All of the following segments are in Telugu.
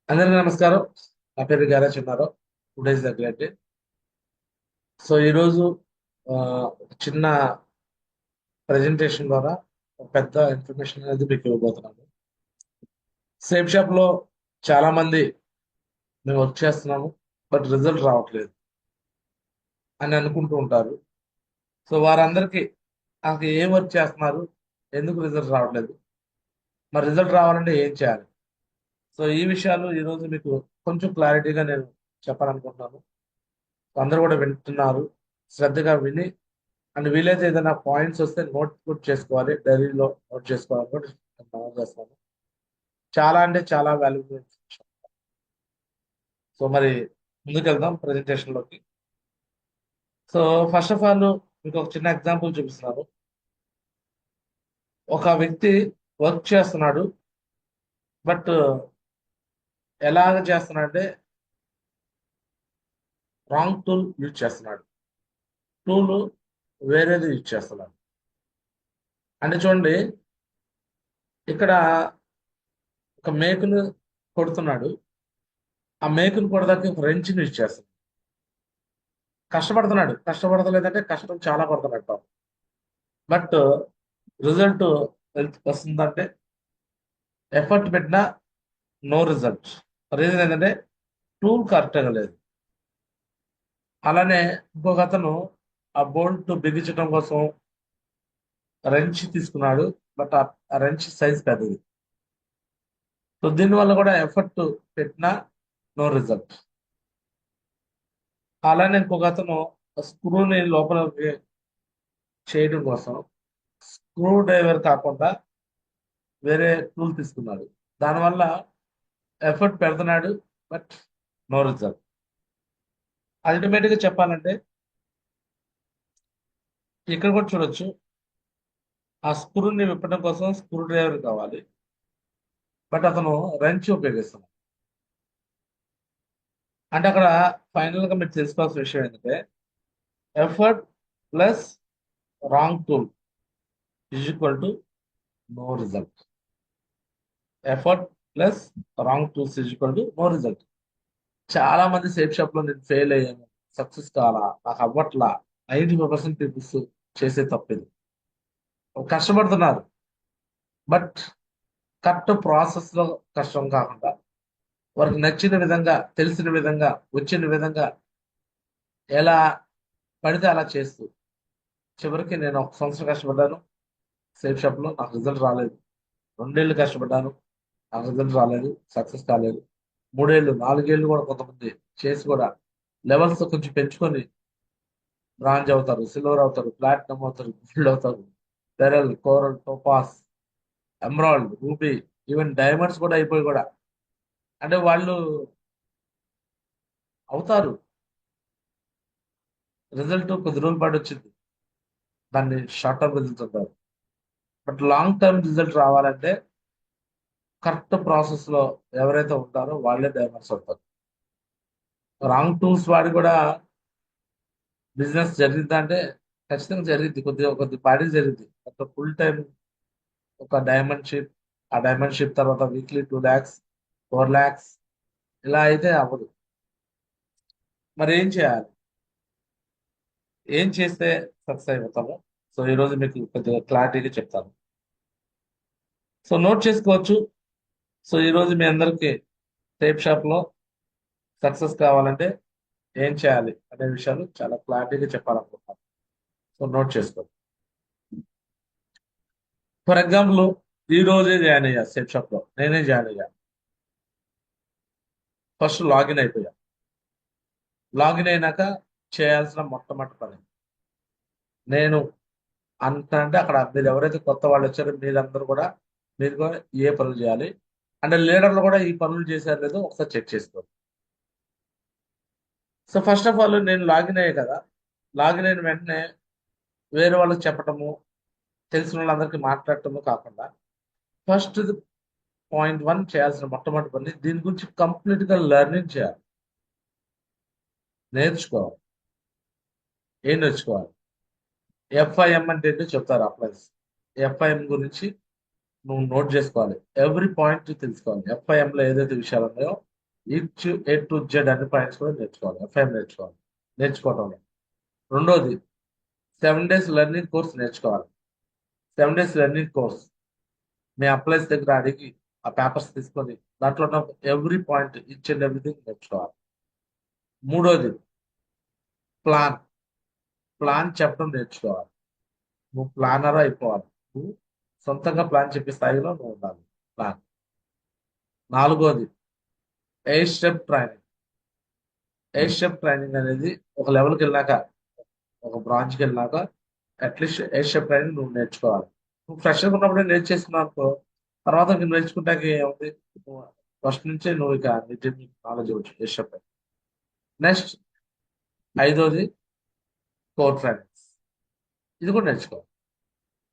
అందరికీ నమస్కారం. నా పేరు గారా Chinnarao. Today's the great day. So ఈరోజు ఒక చిన్న ప్రజెంటేషన్ ద్వారా ఒక పెద్ద ఇన్ఫర్మేషన్ అనేది మీకు ఇవ్వబోతున్నాను. సేమ్ షాప్ లో చాలా మంది మేము వర్క్ చేస్తున్నాము, బట్ రిజల్ట్ రావట్లేదు అని అనుకుంటూ ఉంటారు. సో వారందరికీ నాకు ఏం వర్క్ చేస్తున్నారు, ఎందుకు రిజల్ట్ రావట్లేదు, మరి రిజల్ట్ రావాలంటే ఏం చేయాలి? సో ఈ విషయాలు ఈరోజు మీకు కొంచెం క్లారిటీగా నేను చెప్పాలనుకుంటున్నాను. అందరూ కూడా వింటున్నారు, శ్రద్ధగా విని అండ్ వీలైతే ఏదైనా పాయింట్స్ వస్తే నోట్ చేసుకోవాలి, డైరీలో నోట్ చేసుకోవాలని కూడా నేను మనవి చేస్తాను. చాలా అంటే చాలా వాల్యుబుల్ ఇన్ఫర్మేషన్. సో మరి ముందుకెళ్దాం presentation లోకి. సో ఫస్ట్ ఆఫ్ ఆల్ మీకు ఒక చిన్న ఎగ్జాంపుల్ చూపిస్తున్నాను. ఒక వ్యక్తి వర్క్ చేస్తున్నాడు, బట్ ఎలాగ చేస్తున్నాడంటే రాంగ్ టూల్ యూజ్ చేస్తున్నాడు. టూల్ వేరేది యూజ్ చేస్తున్నాడు. అంటే చూడండి, ఇక్కడ ఒక మేకును కొడుతున్నాడు. ఆ మేకును కొడదానికి ఒక రెంచ్ని యూజ్ చేస్తున్నాడు. కష్టపడుతున్నాడు, కష్టపడతలేదంటే కష్టం చాలా పడుతున్నాడు పాపం. బట్ రిజల్ట్ వస్తుందంటే ఎఫర్ట్ పెట్టినా నో రిజల్ట్. రీజన్ ఏంటంటే టూల్ కరెక్ట్గా లేదు. అలానే ఇంకొక అతను ఆ బోల్ట్ బిగించడం కోసం రెంచ్ తీసుకున్నాడు, బట్ ఆ రెంచ్ సైజ్ పెద్దది. సో దీనివల్ల కూడా ఎఫర్ట్ పెట్టినా నో రిజల్ట్. అలానే ఇంకొక అతను స్క్రూని లోపలికి చేయడం కోసం స్క్రూ డ్రైవర్ కాకుండా వేరే టూల్ తీసుకున్నాడు. దానివల్ల ఎఫర్ట్ పెడుతున్నాడు, బట్ నో రిజల్ట్. అల్టిమేట్ గా చెప్పాలంటే ఇక్కడ కూడా చూడొచ్చు, ఆ స్క్రూని విప్పడం కోసం స్క్రూ డ్రైవర్ కావాలి, బట్ అతను రెంచ్ ఉపయోగిస్తున్నాడు. అంటే అక్కడ ఫైనల్ గా మీరు తెలుసుకోవాల్సిన విషయం ఏంటంటే effort plus wrong tool is equal to know result. Effort plus wrong tools is equal to know result. చాలా మంది సేఫ్ షాప్ లో నేను ఫెయిల్ అయ్యాను, సక్సెస్ కావాలా, నాకు అవ్వట్లా, 95% పీపుల్స్ చేసే తప్పిది. కష్టపడుతున్నారు, బట్ కరెక్ట్ ప్రాసెస్ లో కష్టం కాకుండా వారికి నచ్చిన విధంగా, తెలిసిన విధంగా, వచ్చిన విధంగా ఎలా పడితే అలా చేస్తూ చివరికి నేను 1 సంవత్సరం కష్టపడ్డాను సేఫ్ షాప్ లో, నాకు రిజల్ట్ రాలేదు. 2 ఏళ్ళు కష్టపడ్డాను, నాకు రిజల్ట్ రాలేదు, సక్సెస్ కాలేదు. 3 ఏళ్ళు, 4 ఏళ్ళు కూడా కొంతమంది చేసి కూడా లెవెల్స్ కొంచెం పెంచుకొని బ్రాంజ్ అవుతారు, సిల్వర్ అవుతారు, ప్లాటినం అవుతారు, గోల్డ్ అవుతారు, beryl, coral, topaz, emerald, ruby, even diamonds కూడా అయిపోయి కూడా అంటే వాళ్ళు అవుతారు. రిజల్ట్ కొద్ది రోజులు పాటు వచ్చింది, దాన్ని షార్ట్ టర్మ్ రిజల్ట్ అంటారు. బట్ లాంగ్ టర్మ్ రిజల్ట్ రావాలంటే కరెక్ట్ ప్రాసెస్ లో ఎవరైతే ఉంటారో వాళ్ళే డైమండ్స్ అవుతారు. రాంగ్ టూల్స్ వాడి కూడా బిజినెస్ జరిగిద్దా అంటే ఖచ్చితంగా జరిగింది, కొద్దిగా కొద్ది పాడి జరిగింది. ఒక ఫుల్ టైం ఒక డైమండ్ షిప్, ఆ డైమండ్ షిప్ తర్వాత వీక్లీ 2 lakhs, 4 lakhs ఇలా అయితే అవ్వదు. మరి ఏం చేయాలి, ఏం చేస్తే సక్సెస్ అయిపోతాము? సో ఈ రోజు మీకు కొద్దిగా క్లారిటీగా చెప్తాను. సో నోట్ చేసుకోవచ్చు. సో ఈ రోజు మీ అందరికి టేప్ షాప్ లో సక్సెస్ కావాలంటే ఏం చేయాలి అనే విషయాలు చాలా క్లారిటీగా చెప్పాలనుకుంటున్నాను. సో నోట్ చేసుకోండి. ఫర్ ఎగ్జాంపుల్, ఈ రోజే జాయిన్ అయ్యా సేఫ్ షాప్ లో, నేనే జాయిన్ అయ్యా. ఫస్ట్ లాగిన్ అయిపోయా. లాగిన్ అయినాక చేయాల్సిన మొట్టమొదటి పని, నేను అంత అంటే అక్కడ మీరు ఎవరైతే కొత్త వాళ్ళు వచ్చారో మీరందరూ కూడా మీరు కూడా ఏ పనులు చేయాలి అంటే లీడర్లు కూడా ఈ పనులు చేశారు లేదో ఒకసారి చెక్ చేసుకోండి. సో ఫస్ట్ ఆఫ్ ఆల్ నేను లాగిన్ అయ్యే కదా, లాగిన్ అయిన వెంటనే వేరే వాళ్ళకి చెప్పటము, తెలిసిన వాళ్ళందరికీ మాట్లాడటము కాకుండా ఫస్ట్ పాయింట్ 1 చేయాల్సిన మొట్టమొదటి పని దీని గురించి కంప్లీట్ గా లెర్నింగ్ చేయాలి, నేర్చుకోవాలి. ఏం నేర్చుకోవాలి? ఎఫ్ఐఎం అంటే ఏంటో చెప్తారు అప్లైస్. ఎఫ్ఐఎం గురించి నువ్వు నోట్ చేసుకోవాలి, ఎవ్రీ పాయింట్ తెలుసుకోవాలి. ఎఫ్ఐఎం లో ఏదైతే విషయాలు ఉన్నాయో ఈచ్ ఏ టు జెడ్ అన్ని పాయింట్స్ కూడా నేర్చుకోవాలి. ఎఫ్ఐఎం నేర్చుకోవటం. రెండోది 7 days లెర్నింగ్ కోర్స్ నేర్చుకోవాలి. 7 days లెర్నింగ్ కోర్స్ మీ అప్లైస్ దగ్గర అడిగి ఆ పేపర్స్ తీసుకొని దాంట్లో ఉన్న every point each and everything నేర్చుకోవాలి. మూడోది ప్లాన్ ప్లాన్ చెప్పడం నేర్చుకోవాలి. నువ్వు ప్లానర్ అయిపోవాలి. నువ్వు సొంతంగా ప్లాన్ చెప్పే స్థాయిలో నువ్వు ఉండాలి. ప్లాన్. నాలుగోది 8 step ట్రైనింగ్. 8 step ట్రైనింగ్ అనేది ఒక లెవెల్కి వెళ్ళాక, ఒక బ్రాంచ్కి వెళ్ళాక అట్లీస్ట్ 8 step ట్రైనింగ్ నువ్వు నేర్చుకోవాలి. నువ్వు ఫ్రెషర్గా ఉన్నప్పుడే నేర్చేసుకున్నావు అనుకో, తర్వాత నువ్వు నేర్చుకుంటాకి ఏముంది, ఫస్ట్ నుంచే నువ్వు ఇక నీ నాలెడ్జ్ వచ్చు 8 step. నెక్స్ట్ ఐదోది కోర్ ట్రైనింగ్స్. ఇది కూడా నేర్చుకోవాలి.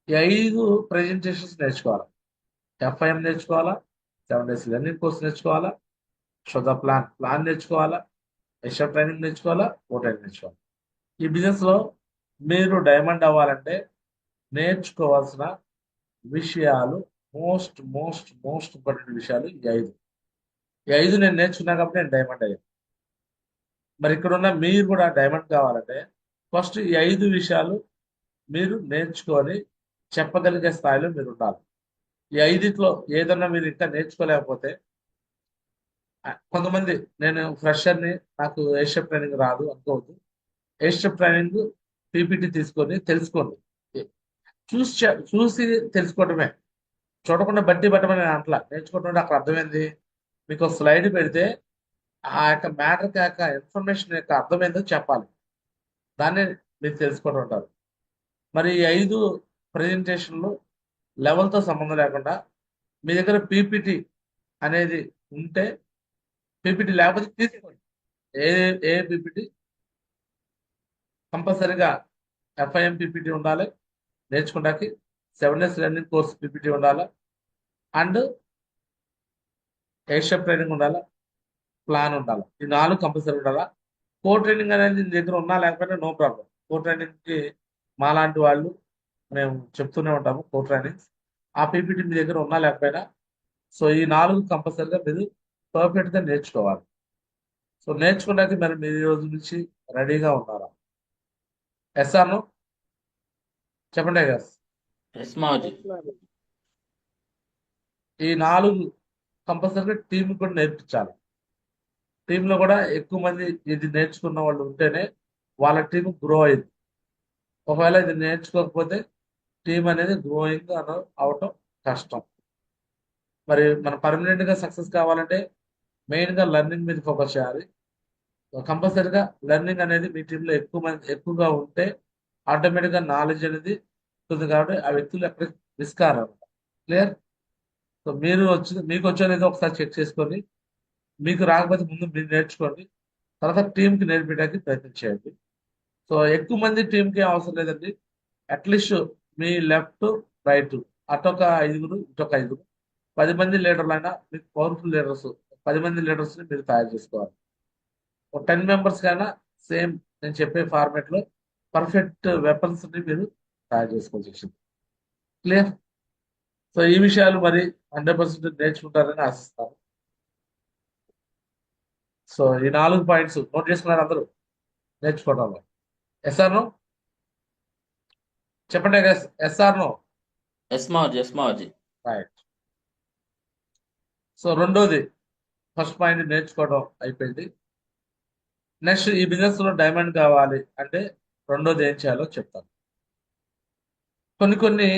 ఈ 5 ప్రెజెంటేషన్స్ నేర్చుకోవాలి. ఎఫ్ఐఎం నేర్చుకోవాలా, 7 days లెర్నింగ్ కోర్స్ నేర్చుకోవాలా, ప్లాన్ నేర్చుకోవాలా, ఎస్ఎఫ్ ట్రైనింగ్ నేర్చుకోవాలా, కోర్ ట్రైనింగ్ నేర్చుకోవాలి. ఈ బిజినెస్ లో మీరు డైమండ్ అవ్వాలంటే నేర్చుకోవాల్సిన విషయాలు మోస్ట్ మోస్ట్ మోస్ట్ ఇంపార్టెంట్ విషయాలు ఈ ఐదు నేను నేర్చుకున్నా కాబట్టి నేను డైమండ్ అయ్యాను. మరి ఇక్కడ ఉన్న మీరు కూడా డైమండ్ కావాలంటే ఫస్ట్ ఈ 5 విషయాలు మీరు నేర్చుకొని చెప్పగలిగే స్థాయిలో మీరు ఉండాలి. ఈ 5లో ఏదన్నా మీరు ఇంకా నేర్చుకోలేకపోతే, కొంతమంది నేను ఫ్రెషర్ని, నాకు ఏషియప్ ట్రైనింగ్ రాదు అనుకోవద్దు. ఏషియప్ ట్రైనింగ్ పీపీటీ తీసుకొని తెలుసుకోండి. చూసి చూసి తెలుసుకోవటమే, చూడకుండా బట్టి పట్టమని నేను అంటలా. నేర్చుకోవటం అంటే అక్కడ అర్థమైంది, మీకు ఒక స్లైడ్ పెడితే ఆ యొక్క మ్యాటర్ యొక్క ఇన్ఫర్మేషన్ యొక్క అర్థమైందో చెప్పాలి. దాన్ని మీరు తెలుసుకుంటూ ఉంటారు. మరి ఈ 5 ప్రజెంటేషన్లు లెవెల్తో సంబంధం లేకుండా మీ దగ్గర పీపీటీ అనేది ఉంటే, పీపీటీ లేకపోతే తీసుకోండి. ఏ ఏ పీపీటీ కంపల్సరీగా ఎఫ్ఐఎం పీపీటీ ఉండాలి నేర్చుకోవడానికి, 7 days లెర్నింగ్ కోర్స్ పీపీటీ ఉండాలి, అండ్ ఏషియప్ ట్రైనింగ్ ఉండాలి, ప్లాన్ ఉండాలి. ఈ 4 కంపల్సరీ ఉండాలా. కోర్ ట్రైనింగ్ అనేది నీ దగ్గర ఉన్నా లేకపోయినా నో ప్రాబ్లం. కోర్ ట్రైనింగ్కి మాలాంటి వాళ్ళు మేము చెప్తూనే ఉంటాము కోర్ ట్రైనింగ్స్. ఆ పీపీటీ మీ దగ్గర ఉన్నా లేకపోయినా, సో ఈ 4 కంపల్సరీగా మీరు పర్ఫెక్ట్గా నేర్చుకోవాలి. సో నేర్చుకోవడానికి మరి మీరు ఈ రోజు నుంచి రెడీగా ఉన్నారా? ఎస్ఆర్ను చెప్పండి గస్. ఎస్ మావజీ. ఈ 4 కంపల్సరీగా టీం కూడా నేర్పించాలి. టీంలో కూడా ఎక్కువ మంది ఇది నేర్చుకున్న వాళ్ళు ఉంటేనే వాళ్ళ టీం గ్రో అయింది. ఒకవేళ ఇది నేర్చుకోకపోతే టీం అనేది గ్రోయింగ్ అవటం కష్టం. మరి మనం పర్మనెంట్ గా సక్సెస్ కావాలంటే మెయిన్ గా లెర్నింగ్ మీద ఫోకస్ చేయాలి. కంపల్సరీగా లెర్నింగ్ అనేది మీ టీంలో ఎక్కువగా ఉంటే ఆటోమేటిక్ గా నాలెడ్జ్ అనేది ఉంటుంది. కాబట్టి ఆ వ్యక్తులు ఎక్కడికి విస్కారు. క్లియర్. సో మీకు వచ్చేది ఒకసారి చెక్ చేసుకొని, మీకు రాకపోతే ముందు మీరు నేర్చుకోండి, తర్వాత టీంకి నేర్పించడానికి ప్రయత్నం చేయండి. సో ఎక్కువ మంది టీంకి అవసరం లేదండి. అట్లీస్ట్ మీ లెఫ్ట్ రైట్ అటొక 5, ఇటొక 5, 10 మంది లీడర్లు అయినా మీకు పవర్ఫుల్ లీడర్స్, 10 మంది లీడర్స్ని మీరు తయారు చేసుకోవాలి. ఒక 10 మెంబర్స్ కైనా సేమ్ నేను చెప్పే ఫార్మేట్ లో పర్ఫెక్ట్ వెపన్స్ ని మీరు తయారు చేసుకోవాల్సి వచ్చింది. క్లియర్. సో ఈ విషయాలు మరి 100% నేర్చుకుంటారని ఆశిస్తాను. సో ఈ 4 పాయింట్స్ నోట్ చేసుకున్నారు అందరూ నేర్చుకోవడంలో. ఎస్ఆర్ నో చెప్పండి. Yes or no. ఎస్ మావజీ. ఎస్ మావజీ. రైట్. సో రెండోది, ఫస్ట్ పాయింట్ నేర్చుకోవడం అయిపోయింది. నెక్స్ట్ ఈ బిజినెస్ లో డైమండ్ కావాలి అంటే రెండోది ఏం చేయాలో చెప్తాను. కొన్ని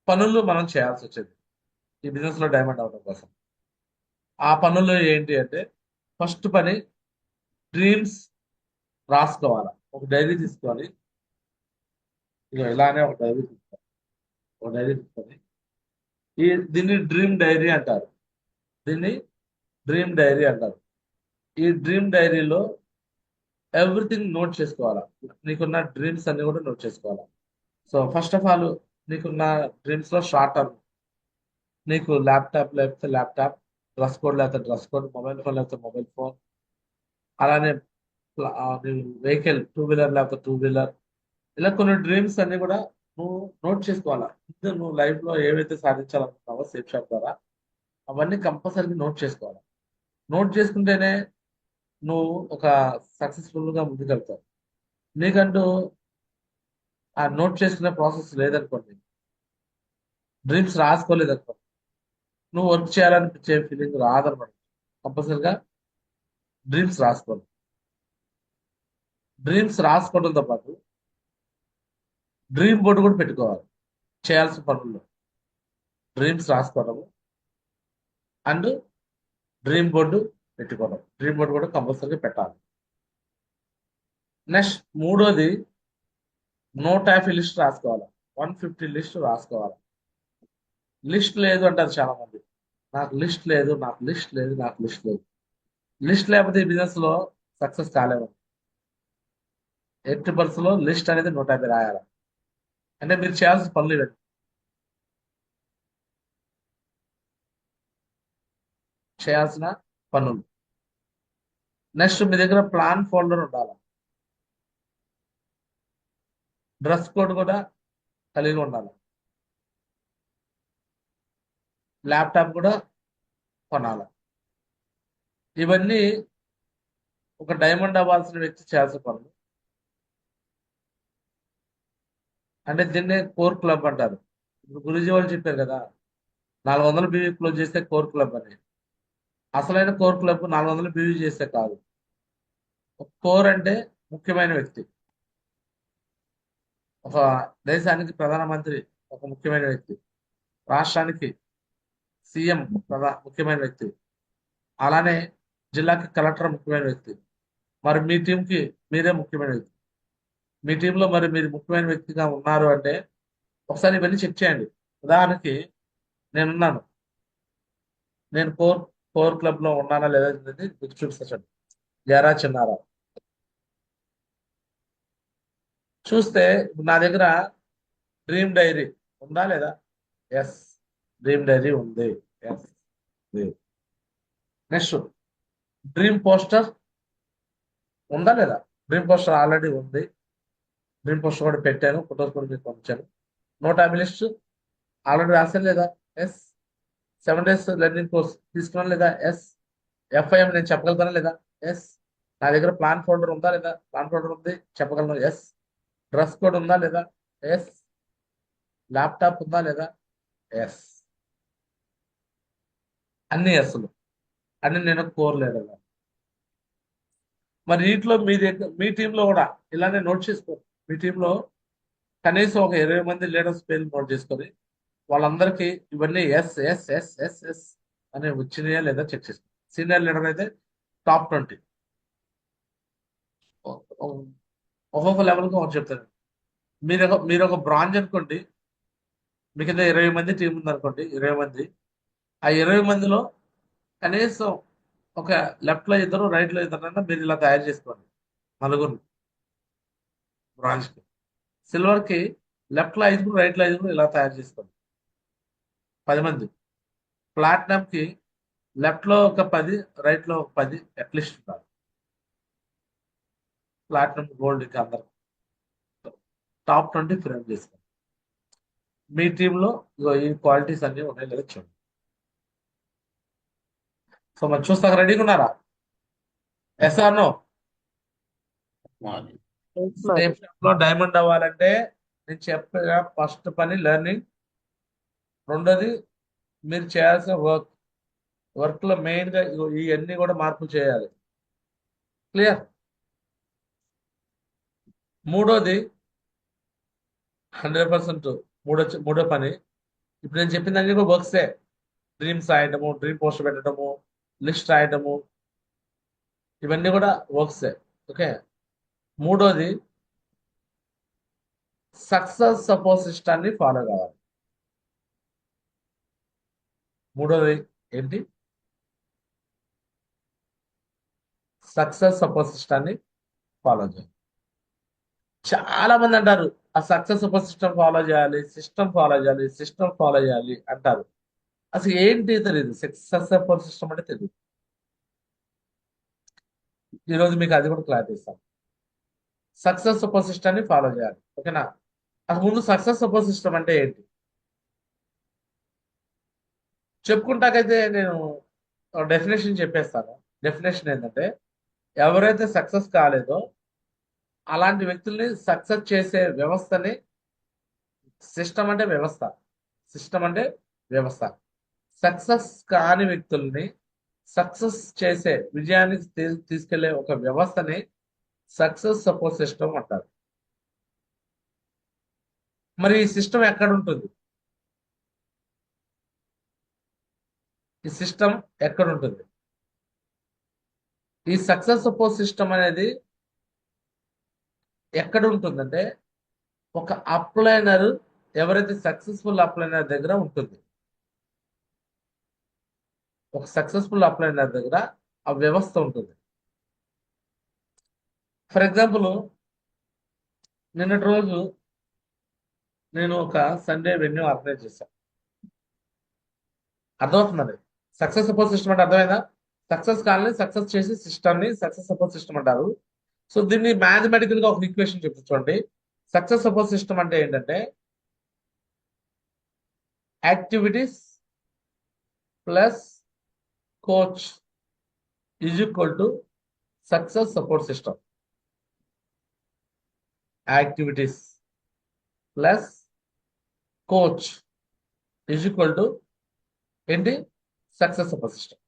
పనులు మనం చేయాల్సి వచ్చేది ఈ బిజినెస్ లో డైమండ్ అవడం కోసం. ఆ పనులు ఏంటి అంటే, ఫస్ట్ పని డ్రీమ్స్ రాసుకోవాలి. ఒక డైరీ తీసుకోవాలి. ఇలానే ఒక డైరీ తీసుకొని దీన్ని డ్రీమ్ డైరీ అంటారు. దీన్ని డ్రీమ్ డైరీ అంటారు. ఈ డ్రీమ్ డైరీలో ఎవ్రీథింగ్ నోట్ చేసుకోవాలా. నీకున్న డ్రీమ్స్ అన్ని కూడా నోట్ చేసుకోవాలా. సో ఫస్ట్ ఆఫ్ ఆల్ నీకున్న డ్రీమ్స్ లో షార్ట్ టర్మ్, నీకు ల్యాప్టాప్ లేకపోతే ల్యాప్టాప్, డ్రెస్ కోడ్ లేకపోతే డ్రెస్ కోడ్, మొబైల్ ఫోన్ లేకపోతే మొబైల్ ఫోన్, అలానే వెహికల్ 2 వీలర్ లేకపోతే 2 వీలర్, ఇలా కొన్ని డ్రీమ్స్ అన్ని కూడా నువ్వు నోట్ చేసుకోవాలా. నువ్వు లైఫ్ లో ఏవైతే సాధించాలనుకున్నావో సేఫ్ షాప్ ద్వారా అవన్నీ కంపల్సరీ నోట్ చేసుకోవాలి. నోట్ చేసుకుంటేనే నువ్వు ఒక సక్సెస్ఫుల్ గా ముందుకెళ్తావు. నీకంటూ ఆ నోట్ చేసుకునే ప్రాసెస్ లేదనుకోండి, డ్రీమ్స్ రాసుకోలేదనుకోండి, నువ్వు వర్క్ చేయాలనిపించే ఫీలింగ్ రాదనమాట. కంపల్సరిగా డ్రీమ్స్ రాసుకోవాలి. డ్రీమ్స్ రాసుకోవడంతో పాటు డ్రీమ్ బోర్డు కూడా పెట్టుకోవాలి. చేయాల్సిన పనుల్లో డ్రీమ్స్ రాసుకోవడము అండ్ డ్రీమ్ బోర్డు పెట్టుకోవడం. డ్రీమ్ బోర్డు కూడా కంపల్సరీగా పెట్టాలి. నెక్స్ట్ మూడోది, 150 లిస్ట్ రాసుకోవాలి. 150 లిస్ట్ రాసుకోవాలి. లిస్ట్ లేదు అంటారు చాలా మంది. నాకు లిస్ట్ లేదు, నాకు లిస్ట్ లేదు, నాకు లిస్ట్ లేదు. లిస్ట్ లేకపోతే ఈ బిజినెస్ లో సక్సెస్ కాలేము. ఎట్టి పరిస్థితుల్లో లిస్ట్ అనేది 150 రాయాలి. అంటే మీరు చేయాల్సిన పనులు ఇవన్నీ. చేయాల్సిన పనులు. నెక్స్ట్ మీ దగ్గర ప్లాన్ ఫోల్డర్ ఉండాలి. డ్రెస్ కోడ్ కూడా కలిగి ఉండాలి. ల్యాప్టాప్ కూడా కొనాలి. ఇవన్నీ ఒక డైమండ్ అవ్వాల్సిన వ్యక్తి చేయాల్సిన పనులు. అంటే దీన్నే కోర్ క్లబ్ అంటారు. ఇప్పుడు గురూజీ వాళ్ళు చెప్పారు కదా, 400 బీవీ క్లోజ్ చేస్తే కోర్ క్లబ్ అని. అసలైన కోర్ క్లబ్ 400 బీవీ చేస్తే కాదు. కోర్ అంటే ముఖ్యమైన వ్యక్తి. ఒక దేశానికి ప్రధానమంత్రి ఒక ముఖ్యమైన వ్యక్తి, రాష్ట్రానికి సీఎం ముఖ్యమైన వ్యక్తి, అలానే జిల్లాకి కలెక్టర్ ముఖ్యమైన వ్యక్తి. మరి మీ టీంకి మీరే ముఖ్యమైన వ్యక్తి. మీ టీంలో మరి మీరు ముఖ్యమైన వ్యక్తిగా ఉన్నారు అంటే ఒకసారి ఇవన్నీ చెక్ చేయండి. ఉదాహరణకి నేనున్నాను, నేను కోర్ కోర్ క్లబ్ లో ఉన్నానా లేదా అనేది మీకు చూపిస్తాను. ఎరా చిన్నారా చూస్తే ఇప్పుడు నా దగ్గర డ్రీమ్ డైరీ ఉందా లేదా? ఎస్, డ్రీమ్ డైరీ ఉంది. ఎస్. నెక్స్ట్ డ్రీమ్ పోస్టర్ ఉందా లేదా? డ్రీమ్ పోస్టర్ ఆల్రెడీ ఉంది. డ్రీమ్ పోస్టర్ కూడా పెట్టాను, ఫొటోస్ కూడా మీకు పంపించాను. 150 లిస్ట్ ఆల్రెడీ రాశాను లేదా? ఎస్. 7 డేస్ లెర్నింగ్ కోర్స్ తీసుకున్నాను లేదా? ఎస్. ఎఫ్ఐఎం నేను చెప్పగలుగుతానా లేదా? ఎస్. నా దగ్గర ప్లాన్ ఫోల్డర్ ఉందా లేదా? ప్లాన్ ఫోల్డర్ ఉంది, చెప్పగలను. ఎస్. డ్రెస్ కోడ్ ఉందా లేదా? ఎస్. ల్యాప్టాప్ ఉందా లేదా? ఎస్. అన్ని ఎస్లు. అన్ని నేను కోర్ లీడర్. మరి వీటిలో మీ దగ్గర మీ టీంలో కూడా ఇలానే నోట్ చేసుకోండి. మీ టీంలో కనీసం ఒక 20 మంది లీడర్స్ పేర్లు నోట్ చేసుకొని వాళ్ళందరికీ ఇవన్నీ yes yes yes yes yes అని వచ్చినాయా లేదా చెక్ చేసుకోండి. సీనియర్ లీడర్ అయితే టాప్ 20. ఒక్కొక్క లెవెల్కి ఒకటి చెప్తాను. మీరు ఒక బ్రాంజ్ అనుకోండి, మీ కింద 20 మంది టీం ఉంది అనుకోండి, 20 మంది. ఆ 20 మందిలో కనీసం ఒక లెఫ్ట్ లో ఇద్దరు, రైట్ లో ఇద్దరు మీరు ఇలా తయారు చేసుకోండి. నలుగురు బ్రాంచ్ కి. సిల్వర్ కి లెఫ్ట్ లో 5, రైట్ లో 5 ఇలా తయారు చేసుకోండి. 10 మంది. ప్లాటినం కి లెఫ్ట్ లో ఒక 10, రైట్ లో ఒక 10 అట్లీస్ట్ ఉండాలి. ప్లాటినం గోల్డ్ కి అందరు టాప్ 20 ఫ్రేమ్ చేసుకోండి. మీ టీంలో ఈ క్వాలిటీస్ అన్ని ఉన్నాయి లేదా చూడండి. సో మరి చూస్తాక రెడీగా ఉన్నారా? Yes or no? సేఫ్ లో డైమండ్ అవ్వాలంటే నేను చెప్పిన ఫస్ట్ పని లెర్నింగ్. రెండోది మీరు చేయాల్సిన వర్క్ లో మెయిన్ గా ఇవన్నీ కూడా మార్పులు చేయాలి. క్లియర్? మూడోది 100% మూడో పని, ఇప్పుడు నేను చెప్పిన దాన్ని కూడా వర్క్సే. డ్రీమ్స్ రాయటము, డ్రీమ్ పోస్ట్ పెట్టడము, లిస్ట్ రాయటము, ఇవన్నీ కూడా వర్క్సే. ఓకే. మూడోది సక్సెస్ సపోజ్ సిస్టాన్ని ఫాలో కావాలి. మూడోది ఏంటి? సక్సెస్ సపోజ్ సిస్టాన్ని ఫాలో చేయాలి. చాలా మంది అంటారు ఆ సక్సెస్ సపోజ్ సిస్టమ్ ఫాలో చేయాలి, సిస్టమ్ ఫాలో చేయాలి, సిస్టమ్ ఫాలో చేయాలి అంటారు. అసలు ఏంటి తెలియదు. సక్సెస్ సపోజ్ సిస్టమ్ అంటే తెలియదు. ఈరోజు మీకు అది కూడా క్లారిటీ ఇస్తాను. సక్సెస్ సపోజ్ సిస్టమ్ ని ఫాలో చేయాలి. ఓకేనా? అసలు ముందు సక్సెస్ సపోజ్ సిస్టమ్ అంటే ఏంటి చెప్పుకుంటాకైతే నేను డెఫినేషన్ చెప్పేస్తాను. డెఫినేషన్ ఏంటంటే ఎవరైతే సక్సెస్ కాలేదో అలాంటి వ్యక్తుల్ని సక్సెస్ చేసే వ్యవస్థని, సిస్టమ్ అంటే వ్యవస్థ, సిస్టమ్ అంటే వ్యవస్థ, సక్సెస్ కాని వ్యక్తుల్ని సక్సెస్ చేసే విజయానికి తీసుకెళ్లే ఒక వ్యవస్థని సక్సెస్ సపోర్ట్ సిస్టమ్ అంటారు. మరి ఈ సిస్టమ్ ఎక్కడ ఉంటుంది? ఈ సిస్టమ్ ఎక్కడ ఉంటుంది? ఈ సక్సెస్ సపోర్ట్ సిస్టమ్ అనేది ఎక్కడ ఉంటుందంటే ఒక అప్లైనర్, ఎవరైతే సక్సెస్ఫుల్ అప్లైనర్ దగ్గర ఉంటుంది. ఒక సక్సెస్ఫుల్ అప్లైనర్ దగ్గర ఆ వ్యవస్థ ఉంటుంది. ఫర్ ఎగ్జాంపుల్, నిన్నటి రోజు నేను ఒక సండే వెన్యూ ఆర్గనైజ్ చేశాను. అర్థమవుతుందండి? సక్సెస్ సపోర్ట్ సిస్టమ్ అంటే అర్థమైందా? సక్సెస్ కాలని సక్సెస్ చేసే సిస్టమ్ ని సక్సెస్ సపోర్ట్ సిస్టమ్ అంటారు. సో దీన్ని మ్యాథమెటికల్ గా ఒక ఈక్వేషన్ చూపించండి. సక్సెస్ సపోర్ట్ సిస్టమ్ అంటే ఏంటంటే activities plus coach is equal to success support system. Activities plus coach is equal to ఏంటి? Success support system.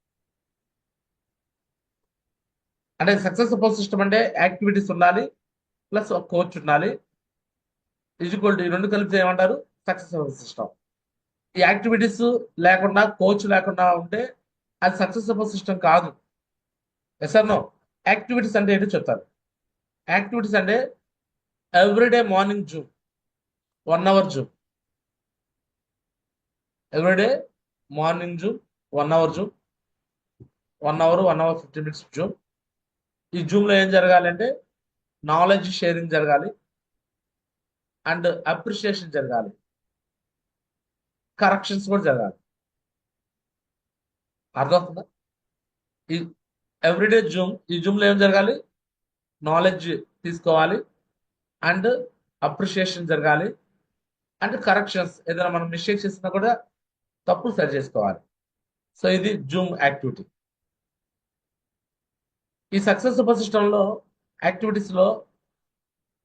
అంటే సక్సెస్ సపోర్ట్ సిస్టమ్ అంటే యాక్టివిటీస్ ఉండాలి ప్లస్ ఒక కోచ్ ఉండాలి ఈజ్ ఈక్వల్ టు, ఈ రెండు కలిపితే ఏమంటారు? Success support system. ఈ యాక్టివిటీస్ లేకుండా కోచ్ లేకుండా ఉంటే అది సక్సెస్ సపోర్ట్ సిస్టమ్ కాదు. Yes or no? యాక్టివిటీస్ అంటే ఏంటో చెప్తారు. యాక్టివిటీస్ అంటే everyday morning zoom 1 hour zoom, everyday morning zoom 1 hour zoom, 1 hour 50 minutes zoom. ఈ జూమ్ లో ఏం జరగాలి అంటే నాలెడ్జ్ షేరింగ్ జరగాలి అండ్ అప్రిషియేషన్ జరగాలి, కరెక్షన్స్ కూడా జరగాలి. అర్థమవుతుందా? ఈ ఎవ్రీడే జూమ్, ఈ జూమ్ లో ఏం జరగాలి? నాలెడ్జ్ తీసుకోవాలి అండ్ అప్రిషియేషన్ జరగాలి అండ్ కరెక్షన్స్, ఏదైనా మనం మిస్టేక్ చేసినా కూడా తప్పులు సరి చేసుకోవాలి. సో ఇది జూమ్ యాక్టివిటీ. ఈ సక్సెస్ సపోర్ట్ సిస్టంలో యాక్టివిటీస్ లో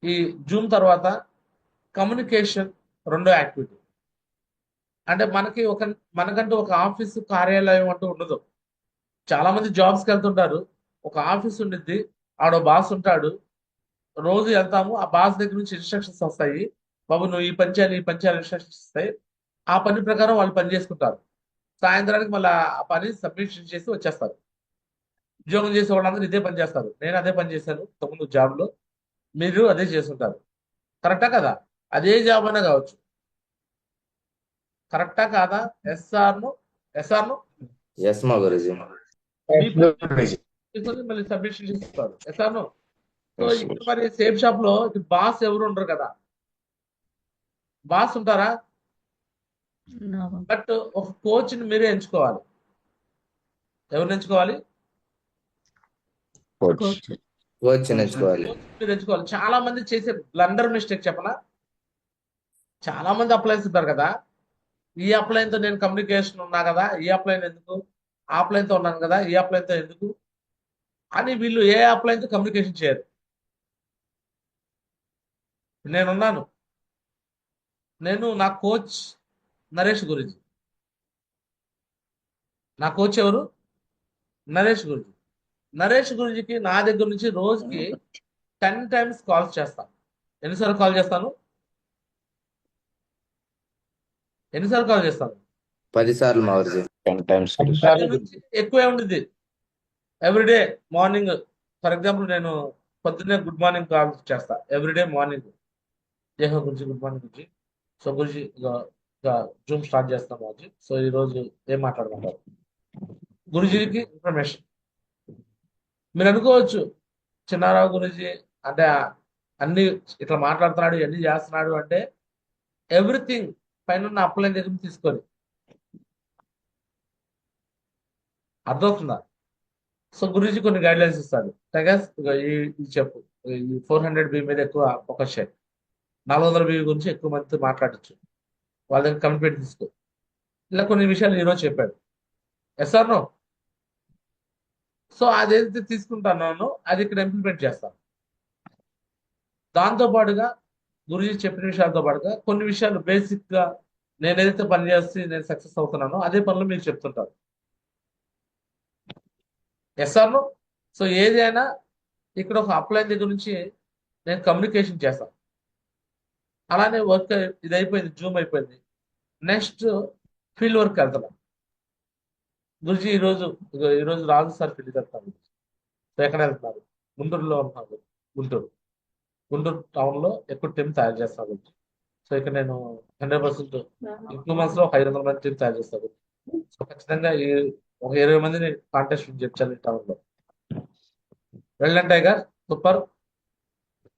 ఈ జూమ్ తర్వాత కమ్యూనికేషన్ రెండో యాక్టివిటీ. అంటే మనకంటూ ఒక ఆఫీసు కార్యాలయం అంటూ ఉండదు. చాలా మంది జాబ్స్కి వెళ్తుంటారు, ఒక ఆఫీస్ ఉండిద్ది, ఆడ బాస్ ఉంటాడు, రోజు వెళ్తాము, ఆ బాస్ దగ్గర నుంచి ఇన్స్ట్రక్షన్స్ వస్తాయి, బాబు నువ్వు ఈ పని చేయాలి, ఈ పని చేయాలి ఇన్స్ట్రక్షన్స్ వస్తాయి. ఆ పని ప్రకారం వాళ్ళు పని చేసుకుంటారు. సాయంత్రానికి మళ్ళీ ఆ పని సబ్మిషన్ చేసి వచ్చేస్తారు. ఉద్యోగం చేసే వాళ్ళందరూ ఇదే పని చేస్తారు. నేను అదే పని చేశాను ఇంతకుముందు జాబ్ లో, మీరు అదే చేస్తుంటారు. కరెక్టా కదా? అదే జాబ్ అయినా కావచ్చు. కరెక్టా కాదా? ఎస్ఆర్ను, ఎస్ఆర్ను ఎస్ మా గురుజీ. మళ్ళీ సబ్మిషన్ చేస్తారు. ఎస్ఆర్ను. సో Yes, ఇక్కడ మరి సేమ్ షాప్ లో బాస్ ఎవరు ఉండరు కదా, బాస్ ఉంటారా? No. బట్ ఒక కోచ్ ని మీరే ఎంచుకోవాలి. ఎవరిని ఎంచుకోవాలి? Coach. కోచ్ నేర్చుకోవాలి. కోచ్ మీరు ఎంచుకోవాలి. చాలా మంది చేసే బ్లండర్ మిస్టేక్ చెప్పనా? చాలా మంది అప్లైన్స్ ఉంటారు కదా, ఈ అప్లైన్ తో నేను కమ్యూనికేషన్ ఉన్నా కదా, ఈ అప్లైన్ ఎందుకు, ఆ అప్లైన్ తో ఉన్నాను కదా, ఈ అప్లైన్ తో ఎందుకు అని వీళ్ళు ఏ అప్లైన్ తో కమ్యూనికేషన్ చేయరు. నేనున్నాను, నా కోచ్ నరేష్ గురించి. నా కోచ్ ఎవరు? నరేష్ గురించి. నరేష్ గురించికి నా దగ్గర నుంచి రోజుకి 10 times కాల్స్ చేస్తాను. ఎన్నిసార్లు కాల్ చేస్తాను? 10 సార్లు మా గురుజీ. 10 times. 10 నుంచి ఎక్కువే ఉంటుంది. ఎవ్రీడే మార్నింగ్, ఫర్ ఎగ్జాంపుల్ నేను పొద్దున్నే గుడ్ మార్నింగ్ కాల్ చేస్తా. ఎవ్రీడే మార్నింగ్ జయహో గురించి, గుడ్ మార్నింగ్ గురించి. సో గురించి జూమ్ స్టార్ట్ చేస్తాం గురించి. సో ఈ రోజు ఏం మాట్లాడమంటారు? గురుజీకి ఇన్ఫర్మేషన్. మీరు అనుకోవచ్చు చిన్నారావు గురించి అంటే అన్ని ఇట్లా మాట్లాడుతున్నాడు, ఇవన్నీ చేస్తున్నాడు అంటే ఎవ్రీథింగ్ పైన ఉన్న అప్లైన్ దగ్గర తీసుకొని. అర్థమవుతుందా? సో గురించి కొన్ని గైడ్ లైన్స్ ఇస్తాడు. టగస్ ఇది చెప్పు, ఈ 400B మీద ఎక్కువ ఫోకస్ చేయి, 400B గురించి ఎక్కువ మంది మాట్లాడచ్చు, వాళ్ళ దగ్గర కమిట్మెంట్ తీసుకో. ఇలా కొన్ని విషయాలు ఈరోజు చెప్పాడు. Yes or no? సో అదేదైతే తీసుకుంటున్నానో అది ఇక్కడ ఇంప్లిమెంట్ చేస్తాను. దాంతో పాటుగా గురుజీ చెప్పిన విషయాలతో పాటుగా కొన్ని విషయాలు బేసిక్ గా నేను ఏదైతే పని చేస్తే నేను సక్సెస్ అవుతున్నానో అదే పనులు మీకు చెప్తుంటాను. Yes or no? సో ఏది అయినా ఇక్కడ ఒక అప్లైన్ దగ్గర నుంచి నేను కమ్యూనికేషన్ చేస్తాను. అలానే వర్క్ ఇది అయిపోయింది, జూమ్ అయిపోయింది. నెక్స్ట్ ఫీల్డ్ వర్క్ వెళ్తున్నాను. గురుజీ ఈరోజు రాజు సార్ ఫీల్డ్ వెళ్తాను. సో ఎక్కడ వెళ్తున్నారు? గుంటూరులో ఉన్నాను. గుంటూరు టౌన్ లో ఎక్కువ టీం తయారు చేస్తాను. సో ఇక్కడ నేను 100% ఈ 2 months లో 500 మంది టీం తయారు చేస్తాను. సో ఖచ్చితంగా ఒక 20 మందిని కాంటెస్ట్ చెప్పాను ఈ టౌన్ లో. వెళ్ళండి టైగర్, సూపర్.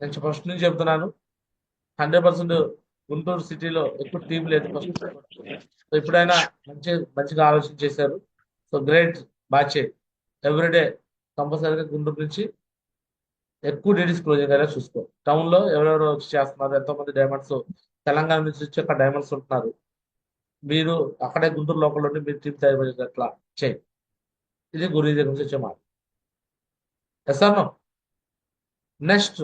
నేను ఫస్ట్ నుంచి చెప్తున్నాను, 100% గుంటూరు సిటీలో ఎక్కువ టీం లేదు ఫస్ట్. సో ఇప్పుడైనా మంచిగా ఆలోచన చేశారు. So great, బాచే. ఎవ్రీడే కంపల్సరీగా గుంటూరు నుంచి ఎక్కువ డీడీస్ క్లోజింగ్ అయ్యేలా చూసుకో. టౌన్ లో ఎవరెవరు వచ్చి చేస్తున్నారు, ఎంతో మంది డైమండ్స్ తెలంగాణ నుంచి వచ్చి అక్కడ డైమండ్స్ ఉంటున్నారు. మీరు అక్కడే గుంటూరు లోకల్ ఉండి మీరు టీం తయారు అట్లా చేయి. ఇది గురి దగ్గర నుంచి వచ్చే మాట. Yes or no? Next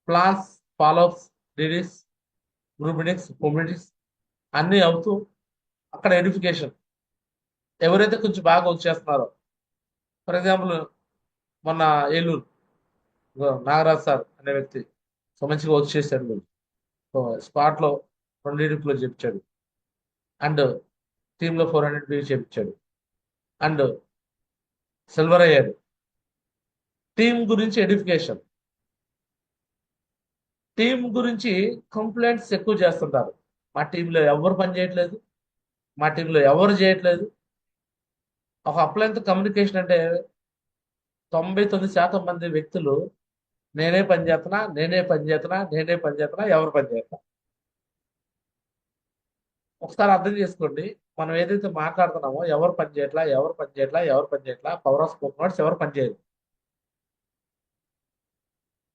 plans, follow ups, DDs, group meetings, communities అన్నీ అవుతూ అక్కడ ఎడిఫికేషన్ ఎవరైతే కొంచెం బాగా వచ్చేస్తున్నారో, ఫర్ ఎగ్జాంపుల్ మొన్న ఏలూరు నాగరాజ్ సార్ అనే వ్యక్తి సో మంచిగా వర్క్ చేశాడు. సో స్పాట్ లో 2 డీడీలు చెప్పించాడు అండ్ టీంలో 400 బీ చేపించాడు అండ్ సిల్వర్ అయ్యాడు. టీం గురించి ఎడిఫికేషన్, టీం గురించి కంప్లైంట్స్ ఎక్కువ చేస్తుంటారు. మా టీంలో ఎవరు పని చేయట్లేదు, మా టీంలో ఎవరు చేయట్లేదు. ఒక అప్లైన్తో కమ్యూనికేషన్ అంటే 99% మంది వ్యక్తులు నేనే పని చేస్తున్నా, ఎవరు పని చేస్తున్నా. ఒకసారి అర్థం చేసుకోండి, మనం ఏదైతే మాట్లాడుతున్నామో ఎవరు పని చేయట్లా, పవర్ ఆఫ్ స్పోకెన్ వర్డ్స్ ఎవరు పని చేయరు.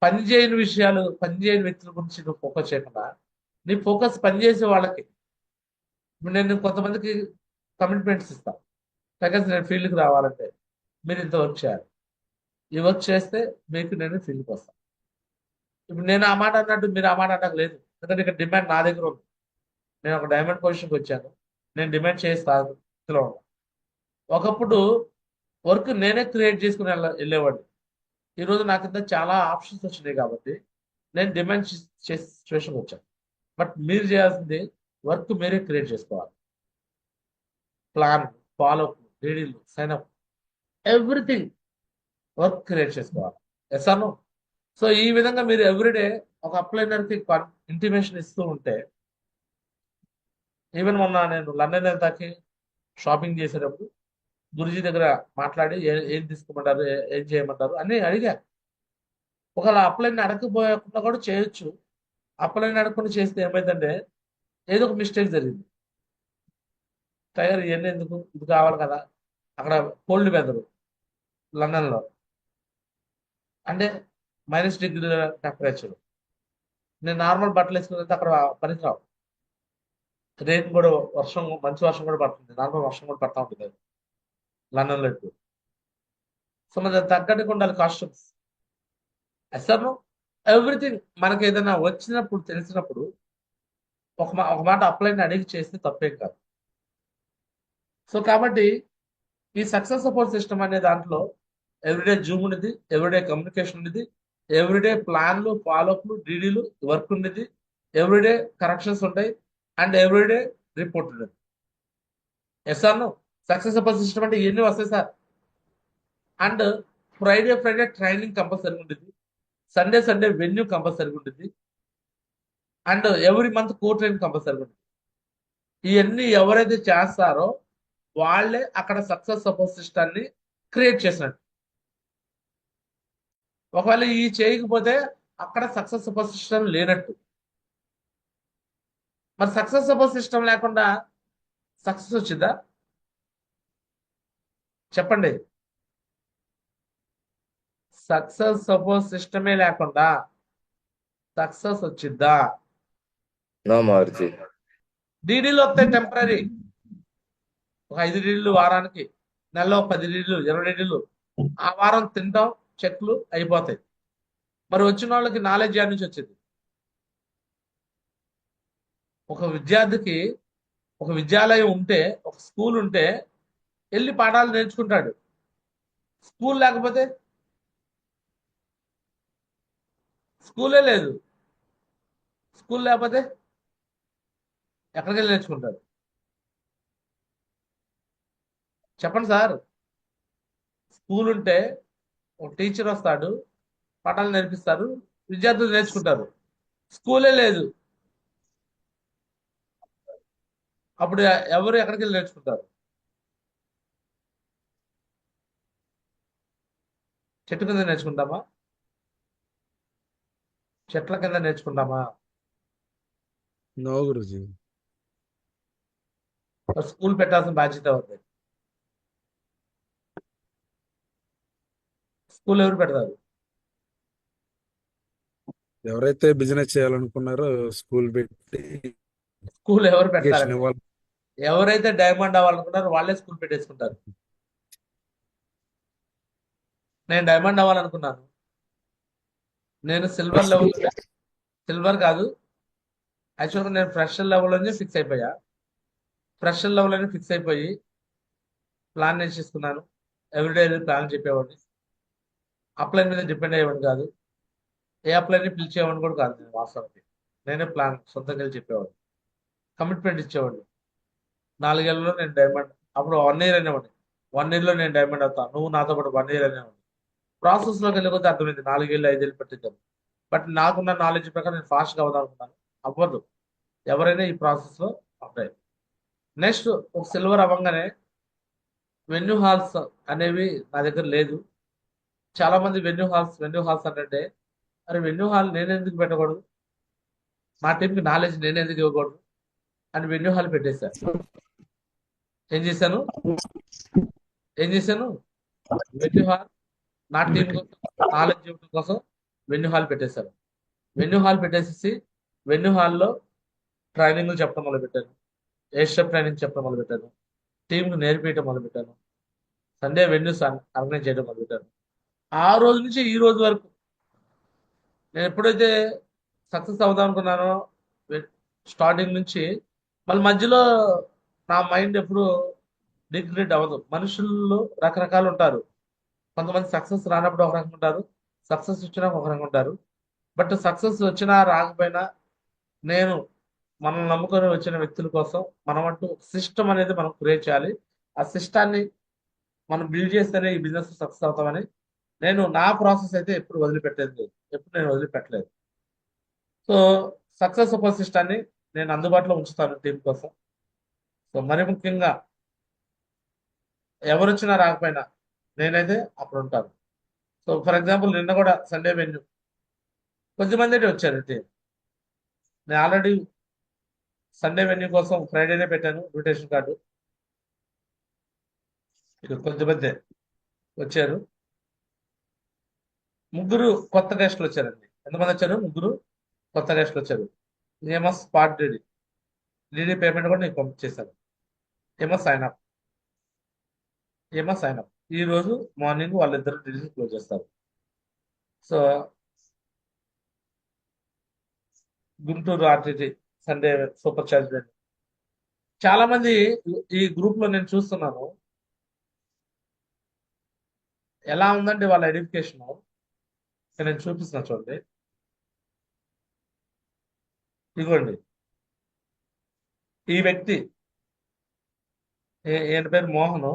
పని చేయని విషయాలు, పని చేయని వ్యక్తుల గురించి నువ్వు ఫోకస్ చేయకుండా నీ ఫోకస్ పనిచేసే వాళ్ళకి. ఇప్పుడు నేను కొంతమందికి కమిట్మెంట్స్ ఇస్తాను, లేకపోతే నేను ఫీల్డ్కి రావాలంటే మీరు ఇంత వర్క్ చేయాలి, ఈ వర్క్ చేస్తే మీకు నేను ఫీల్డ్కి వస్తాను. ఇప్పుడు నేను ఆ మాట అన్నట్టు మీరు ఆ మాట అన్నట్టు లేదు, ఎందుకంటే ఇక్కడ డిమాండ్ నా దగ్గర ఉంది. నేను ఒక డైమండ్ పొజిషన్కి వచ్చాను, నేను డిమాండ్ చేసే స్థాయిలో ఉన్నాను. ఒకప్పుడు వర్క్ నేనే క్రియేట్ చేసుకుని వెళ్ళేవాడిని. ఈరోజు నాకు ఇంత చాలా ఆప్షన్స్ వచ్చినాయి కాబట్టి నేను డిమాండ్ చేసే సిచ్యువేషన్కి వచ్చాను. బట్ మీరు చేయాల్సింది వర్క్ మీరే క్రియేట్ చేసుకోవాలి. ప్లాన్, ఫాలోఅప్, డీడీలు, సైన్అప్, ఎవ్రీథింగ్ వర్క్ క్రియేట్ చేసుకోవాలి. Yes or no? సో ఈ విధంగా మీరు ఎవ్రీడే ఒక అప్లైనర్కి ఇంటిమేషన్ ఇస్తూ ఉంటే, ఈవెన్ మొన్న నేను లండన్ వెళ్తాకి షాపింగ్ చేసేటప్పుడు గురుజీ దగ్గర మాట్లాడి ఏం తీసుకోమంటారు, ఏం చేయమంటారు అని అడిగా. ఒకవేళ అప్లైన్ అడగకపోకుండా కూడా చేయొచ్చు. అప్లైన్ అడగకుండా చేస్తే ఏమైందంటే ఏదో ఒక మిస్టేక్ జరిగింది. టైగర్ ఇవన్నీ ఎందుకు, ఇది కావాలి కదా. అక్కడ కోల్డ్ వెదర్ లండన్లో అంటే -డిగ్రీ టెంపరేచర్. నేను నార్మల్ బట్టలు వేసుకుని వెళ్తే అక్కడ పనికిరావు. రెయిన్ కూడా, మంచి వర్షం కూడా పడుతుంది, నార్మల్ వర్షం కూడా పడతా ఉంటుంది లండన్లో ఎక్కువ. సో మన తగ్గట్టుగా ఉండాలి కాస్ట్యూమ్స్. అసలు ఎవ్రీథింగ్ మనకి ఏదైనా వచ్చినప్పుడు తెలిసినప్పుడు ఒక మాట అప్లైన్ అడిగి చేస్తే తప్పేం కాదు. సో కాబట్టి ఈ సక్సెస్ సపోర్ట్ సిస్టమ్ అనే దాంట్లో ఎవ్రీడే జూమ్ ఉండేది, ఎవ్రీడే కమ్యూనికేషన్ ఉండేది, ఎవ్రీడే ప్లాన్లు, ఫాలోఅప్లు, డీడీలు, వర్క్ ఉండేది, ఎవ్రీడే కరెక్షన్స్ ఉంటాయి అండ్ ఎవ్రీడే రిపోర్ట్ ఉండేది. Yes or no? Success support system అంటే ఇవన్నీ వస్తాయి sir. And Friday training compulsory ఉండేది, సండే వెన్యూ కంపల్సరీ ఉంటుంది and every month training compulsory ఉంటుంది. ఇవన్నీ ఎవరైతే చేస్తారో వాళ్ళే అక్కడ సక్సెస్ సపోర్ట్ సిస్టాన్ని క్రియేట్ చేసినట్టు. ఒకవేళ ఈ చేయకపోతే అక్కడ సక్సెస్ సపోర్ట్ సిస్టమ్ లేనట్టు. మరి సక్సెస్ సపోర్ట్ సిస్టమ్ లేకుండా సక్సెస్ వచ్చిందా చెప్పండి? సక్సెస్ సపోర్ట్ సిస్టమే లేకుండా సక్సెస్ వచ్చిద్దా? నో మారుతి. డీడీలు వస్తాయి టెంపరీ, ఒక 5 డీడీలు వారానికి, నెలలో 10 డీడీలు, 20 డీడీలు, ఆ వారం తింటాం, చెక్లు అయిపోతాయి. మరి వచ్చిన వాళ్ళకి నాలెడ్జ్ యాడ్ నుంచి వచ్చింది. ఒక విద్యార్థికి ఒక విద్యాలయం ఉంటే, ఒక స్కూల్ ఉంటే వెళ్ళి పాఠాలు నేర్చుకుంటాడు. స్కూల్ లేకపోతే స్కూలే లేదు. స్కూల్ లేకపోతే ఎక్కడికి వెళ్ళి నేర్చుకుంటాడు? చెప్పండి సార్. స్కూల్ ఉంటే ఒక టీచర్ వస్తాడు, పాఠాలు నేర్పిస్తారు, విద్యార్థులు నేర్చుకుంటారు. స్కూలే లేదు. అప్పుడు ఎవరు ఎక్కడికి వెళ్ళి నేర్చుకుంటారు? చెట్టు కింద నేర్చుకుంటామా? చెట్ల కింద నేర్చుకుంటామా? నో గురుజీ. మరి స్కూల్ పెట్టాల్సిన బాధ్యత ఉంది. స్కూల్ ఎవరు పెడతారు? ఎవరైతే బిజినెస్ చేయాలనుకున్నారో స్కూల్ పెట్టి స్కూల్ ఎవరు ఎడ్యుకేషన్ పెడతారండి? ఇవ్వాలి. ఎవరైతే డైమండ్ అవ్వాలనుకున్నారో వాళ్ళే స్కూల్ పెట్టేసుకుంటారు. నేను డైమండ్ అవ్వాలనుకున్నాను. నేను సిల్వర్ కాదు, యాక్చువల్గా నేను ఫ్రెషర్ లెవెల్లోనే ఫిక్స్ అయిపోయా. ఫ్రెషర్ లెవెల్లోనే ఫిక్స్ అయిపోయి ప్లాన్ నేర్చేసుకున్నాను. ఎవ్రీడే ప్లాన్ చెప్పేవాడిని. అప్లై మీద డిపెండ్ అయ్యేవాడిని కాదు. ఏ అప్లైని పిలిచేవాడిని కూడా కాదు. నేను వాస్తవానికి నేనే ప్లాన్ సొంతంగా వెళ్ళి చెప్పేవాడిని. కమిట్మెంట్ ఇచ్చేవాడిని. 4 ఏళ్లలో నేను డైమండ్, అప్పుడు 1 ఇయర్ అనేవాడిని. 1 ఇయర్లో నేను డైమండ్ అవుతాను, నువ్వు నాతో పాటు 1 ఇయర్ అనేవాడిని. ప్రాసెస్లోకి వెళ్ళకపోతే అర్థమైంది 4 ఏళ్ళు 5 ఏళ్ళు పట్టింది. బట్ నాకున్న నాలెడ్జ్ ప్రకారం నేను ఫాస్ట్గా అవుదాం అనుకున్నాను. అవ్వదు. ఎవరైనా ఈ ప్రాసెస్లో ఉంటాయి. నెక్స్ట్ ఒక సిల్వర్ అవ్వగానే వెన్యూ హాల్స్ అనేవి నా దగ్గర లేదు. చాలా మంది వెన్యూ హాల్స్ అంటే, అరే వెన్యూ హాల్ నేను ఎందుకు పెట్టకూడదు, నా టీంకి నాలెడ్జ్ నేను ఎందుకు ఇవ్వకూడదు అని వెన్యూ హాల్ పెట్టేశాను. ఏం చేశాను వెన్యూ హాల్ నా టీం కోసం, నాలెడ్జ్ ఇవ్వడం కోసం వెన్యూ హాల్ పెట్టేశాను. వెన్యూ హాల్ పెట్టేసేసి వెన్యూ హాల్లో ట్రైనింగ్లు చెప్పడం మొదలుపెట్టాను. ఎయిర్షిప్ ట్రైనింగ్ చెప్పడం మొదలుపెట్టాను. టీంకు నేర్పించడం మొదలుపెట్టాను. సండే వెన్యూస్ ఆర్గనైజ్ చేయడం మొదలుపెట్టాను. ఆ రోజు నుంచి ఈ రోజు వరకు నేను ఎప్పుడైతే సక్సెస్ అవుదాం అనుకున్నానో స్టార్టింగ్ నుంచి, మళ్ళీ మధ్యలో నా మైండ్ ఎప్పుడు డిగ్రేడ్ అవ్వదు. మనుషుల్లో రకరకాలు ఉంటారు. కొంతమంది సక్సెస్ రానప్పుడు ఒక రకంగా ఉంటారు, సక్సెస్ వచ్చినా ఒక రకంగా ఉంటారు. బట్ సక్సెస్ వచ్చినా రాకపోయినా నేను మనల్ని నమ్ముకొని వచ్చిన వ్యక్తుల కోసం మనం అంటూ సిస్టమ్ అనేది మనం క్రియేట్ చేయాలి. ఆ సిస్టాన్ని మనం బిల్డ్ చేస్తేనే ఈ బిజినెస్ సక్సెస్ అవుతామని నేను నా ప్రాసెస్ అయితే ఎప్పుడు వదిలిపెట్టేది లేదు. ఎప్పుడు నేను వదిలిపెట్టలేదు. సో సక్సెస్ ఒక సిస్టాన్ని నేను అందుబాటులో ఉంచుతాను టీం కోసం. సో మరి ముఖ్యంగా ఎవరు వచ్చినా రాకపోయినా నేనైతే అప్పుడు ఉంటాను. సో ఫర్ ఎగ్జాంపుల్ నిన్న కూడా సండే వెన్యూ కొద్దిమంది అయితే వచ్చారు టీం. నేను ఆల్రెడీ సండే వెన్యూ కోసం ఫ్రైడేనే పెట్టాను ఇన్విటేషన్ కార్డు. ఇక కొద్దిమంది వచ్చారు. 3 కొత్త గెస్టులు వచ్చారండి. ఎంతమంది వచ్చారు? 3 కొత్త గెస్టులు వచ్చారు. ఏమో స్పాట్ డీడీ పేమెంట్ కూడా నీకు పంపించేశాను. ఏమో సైన్ అప్ ఈ రోజు మార్నింగ్ వాళ్ళిద్దరు డీడీ క్లోజ్ చేస్తారు. So Guntur RTT Sunday super charge. చాలా మంది ఈ గ్రూప్ లో నేను చూస్తున్నాను. ఎలా ఉందంటే వాళ్ళ ఎడ్యుకేషన్ నేను చూపిస్తున్నా చూడండి. ఇదిగోండి, ఈ వ్యక్తి ఈయన పేరు మోహన్,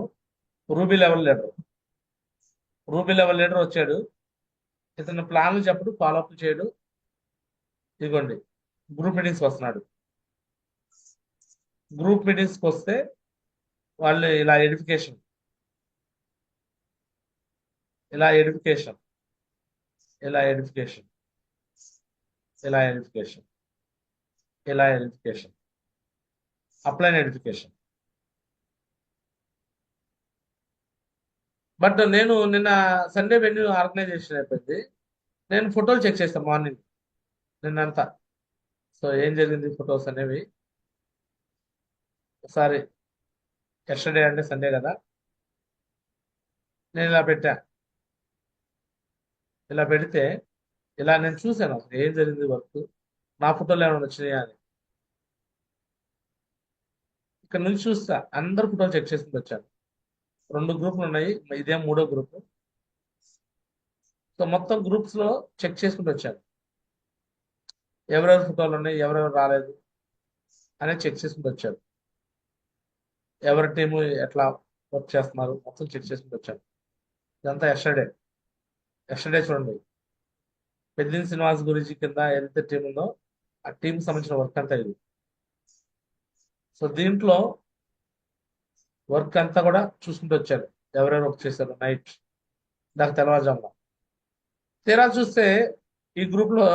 రూబీ లెవెల్ లీడర్ వచ్చాడు. ఇతను ప్లాన్లు చెప్పడు, ఫాలోఅప్ చేయడు. ఇదిగోండి, గ్రూప్ మీటింగ్స్కి వస్తున్నాడు. గ్రూప్ మీటింగ్స్కి వస్తే వాళ్ళు ఇలా ఎడ్యుకేషన్ అప్లైన్ ఎడ్యుకేషన్. బట్ నేను నిన్న సండే వెన్యూ ఆర్గనైజేషన్ అయిపోయింది. నేను ఫోటోలు చెక్ చేస్తాను మార్నింగ్ నిన్నంతా. సో ఏం జరిగింది ఫొటోస్ అనేవి ఒకసారి, ఎస్టర్డే అంటే సండే కదా, నేను ఇలా పెట్టా. ఇలా పెడితే ఇలా నేను చూశాను అసలు ఏం జరిగింది వర్క్, నా ఫోటోలు ఏమైనా వచ్చినాయా అని. ఇక్కడ నుంచి చూస్తా అందరు ఫోటోలు చెక్ చేసుకుంటూ వచ్చాను. 2 గ్రూపులు ఉన్నాయి, ఇదే 3వ గ్రూప్. సో మొత్తం గ్రూప్స్ లో చెక్ చేసుకుంటూ వచ్చాను, ఎవరెవరి ఫోటోలు ఉన్నాయి, ఎవరెవరు రాలేదు అనేది చెక్ చేసుకుంటూ వచ్చాను. ఎవరి టీము ఎట్లా వర్క్ చేస్తున్నారు మొత్తం చెక్ చేసుకుంటూ వచ్చాను. ఇదంతా ఎస్టర్డే చూడండి, పెద్దిన శ్రీనివాస్ గురించి కింద ఎంత టీం ఉందో ఆ టీం సంబంధించిన వర్క్ అంతా ఇది. సో దీంట్లో వర్క్ అంతా కూడా చూసుకుంటూ వచ్చారు, ఎవరెవరు వర్క్ చేశారు నైట్ నాకు తెల్లవారుజామున. తీరా చూస్తే ఈ గ్రూప్ లో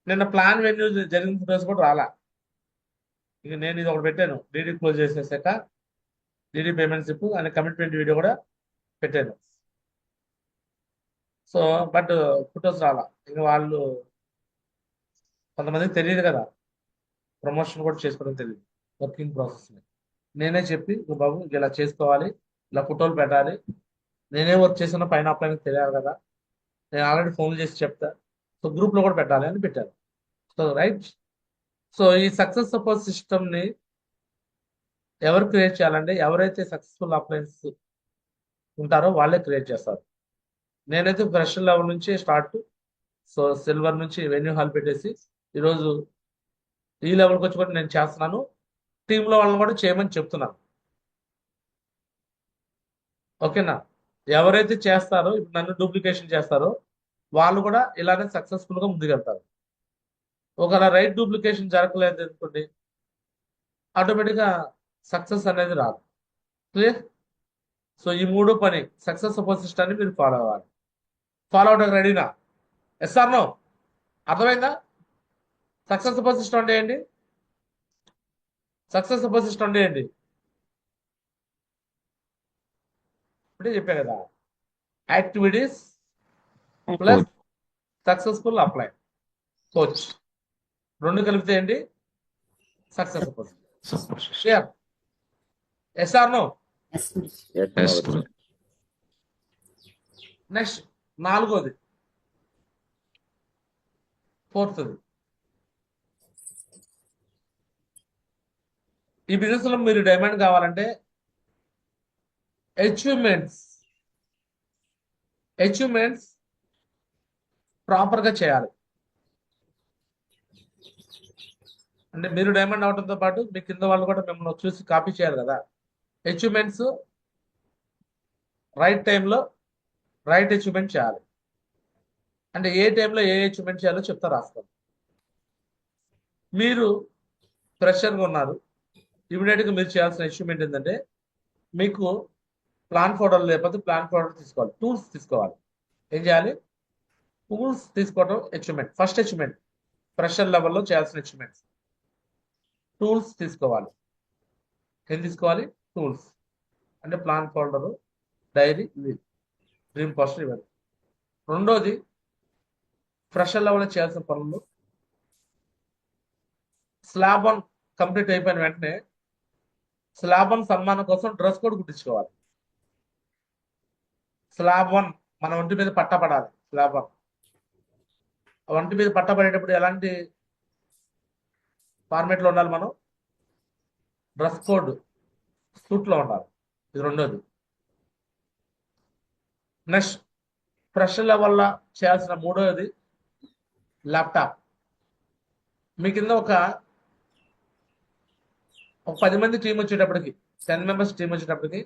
నిన్న ప్లాన్ వెన్యూ జరిగిన ఫోటోస్ కూడా రాలా. ఇక నేను ఇది ఒకటి పెట్టాను, డీడీ క్లోజ్ చేసేసాక డీడీ పేమెంట్ స్లిప్ అనే కమిట్మెంట్ వీడియో కూడా పెట్టాను. సో బట్ ఫొటోస్ రాలా. ఇక వాళ్ళు కొంతమందికి తెలియదు కదా, ప్రమోషన్ కూడా చేసుకోవడం తెలియదు, వర్కింగ్ ప్రాసెస్. నేనే చెప్పి "ఇదిగో బాబు ఇలా చేసుకోవాలి, ఇలా ఫోటోలు పెట్టాలి, నేనే వర్క్ చేసిన పైన అప్లైన్ తెలియాలి కదా, నేను ఆల్రెడీ ఫోన్ చేసి చెప్తా, సో గ్రూప్ లో కూడా పెట్టాలి" అని పెట్టాను. So right. సో ఈ సక్సెస్ సపోర్ట్ సిస్టమ్ ని ఎవరు క్రియేట్ చేయాలంటే ఎవరైతే సక్సెస్ఫుల్ అప్లయన్స్ ఉంటారో వాళ్ళే క్రియేట్ చేస్తారు. నేనైతే ఫ్రెష్ లెవెల్ నుంచి స్టార్ట్, సో సిల్వర్ నుంచి వెన్యూ హాల్ పెట్టేసి ఈరోజు ఈ లెవెల్కి వచ్చి కూడా నేను చేస్తున్నాను. టీంలో వాళ్ళని కూడా చేయమని చెప్తున్నాను. ఓకేనా? ఎవరైతే చేస్తారో ఇప్పుడు నన్ను డూప్లికేషన్ చేస్తారో వాళ్ళు కూడా ఇలానే సక్సెస్ఫుల్ గా ముందుకెళ్తారు. ఒకవేళ రైట్ డూప్లికేషన్ జరగలేదు అనుకోండి, ఆటోమేటిక్గా సక్సెస్ అనేది రాదు. క్లియర్? సో ఈ 3 పని సక్సెస్ సపోర్ట్ సిస్టాన్ని మీరు ఫాలో అవ్వాలి. ఫాలో అవడానికి రెడీనా? Yes or no? అర్థమైందా? సక్సెస్ సపోర్ట్ సిస్టమ్ అంటే ఏంటి? సక్సెస్ సపోర్ట్ సిస్టమ్ అంటే ఏంటి? ఇప్పుడే చెప్పా కదా, activities plus successful apply coach 2 కలిపితే ఏంటి? Success support. Clear? Yes or no? Yes, no, Guruji. Next 4వది, 4th ఈ బిజినెస్ లో మీరు డైమండ్ కావాలంటే అచీవ్మెంట్స్ ప్రాపర్ గా చేయాలి. అంటే మీరు డైమండ్ అవడంతో పాటు మీ కింద వాళ్ళు కూడా మిమ్మల్ని చూసి కాపీ చేయాలి కదా. అచీవ్మెంట్స్ రైట్ టైంలో రైట్ అచీవ్మెంట్ చేయాలి. అంటే ఏ టైంలో ఏ అచీవ్మెంట్ చేయాలో చెప్తా, రాసుకోండి. మీరు ఫ్రెషర్గా ఉన్నారు, ఇమీడియట్గా మీరు చేయాల్సిన అచీవ్మెంట్ ఏంటంటే మీకు ప్లాన్ ఫోటోలు లేకపోతే ప్లాన్ ఫోటోలు తీసుకోవాలి, టూల్స్ తీసుకోవాలి. ఏం చేయాలి? టూల్స్ తీసుకోవడం అచీవ్మెంట్, ఫస్ట్ అచీవ్మెంట్. ఫ్రెషర్ లెవెల్లో చేయాల్సిన అచీవ్మెంట్స్ టూల్స్ తీసుకోవాలి. ఏం తీసుకోవాలి? టూల్స్. అంటే ప్లాన్ ఫోల్డరు, డైరీ, ఇవి డ్రీమ్ పోస్టర్, ఇవన్నీ. 2వది ఫ్రెషర్ లెవెల్లో చేయాల్సిన పనులు. స్లాబ్ వన్ కంప్లీట్ అయిపోయిన వెంటనే స్లాబ్ వన్ సన్మానం కోసం డ్రెస్ కోడ్ కుట్టించుకోవాలి. స్లాబ్ వన్ మన ఒంటి మీద పట్టపడాలి. స్లాబ్ వన్ ఒంటి మీద పట్టబడేటప్పుడు ఎలాంటి ఫార్మేట్ లో ఉండాలి? మనం డ్రెస్ కోడ్ సూట్ లో ఉండాలి. ఇది 2వది. నెక్స్ట్ ఫ్రెషర్ లెవెల్లో చేయాల్సిన 3వది ల్యాప్టాప్. మీ కింద ఒక 10 మంది టీం వచ్చేటప్పటికి, 10 మెంబర్స్ టీం వచ్చేటప్పటికి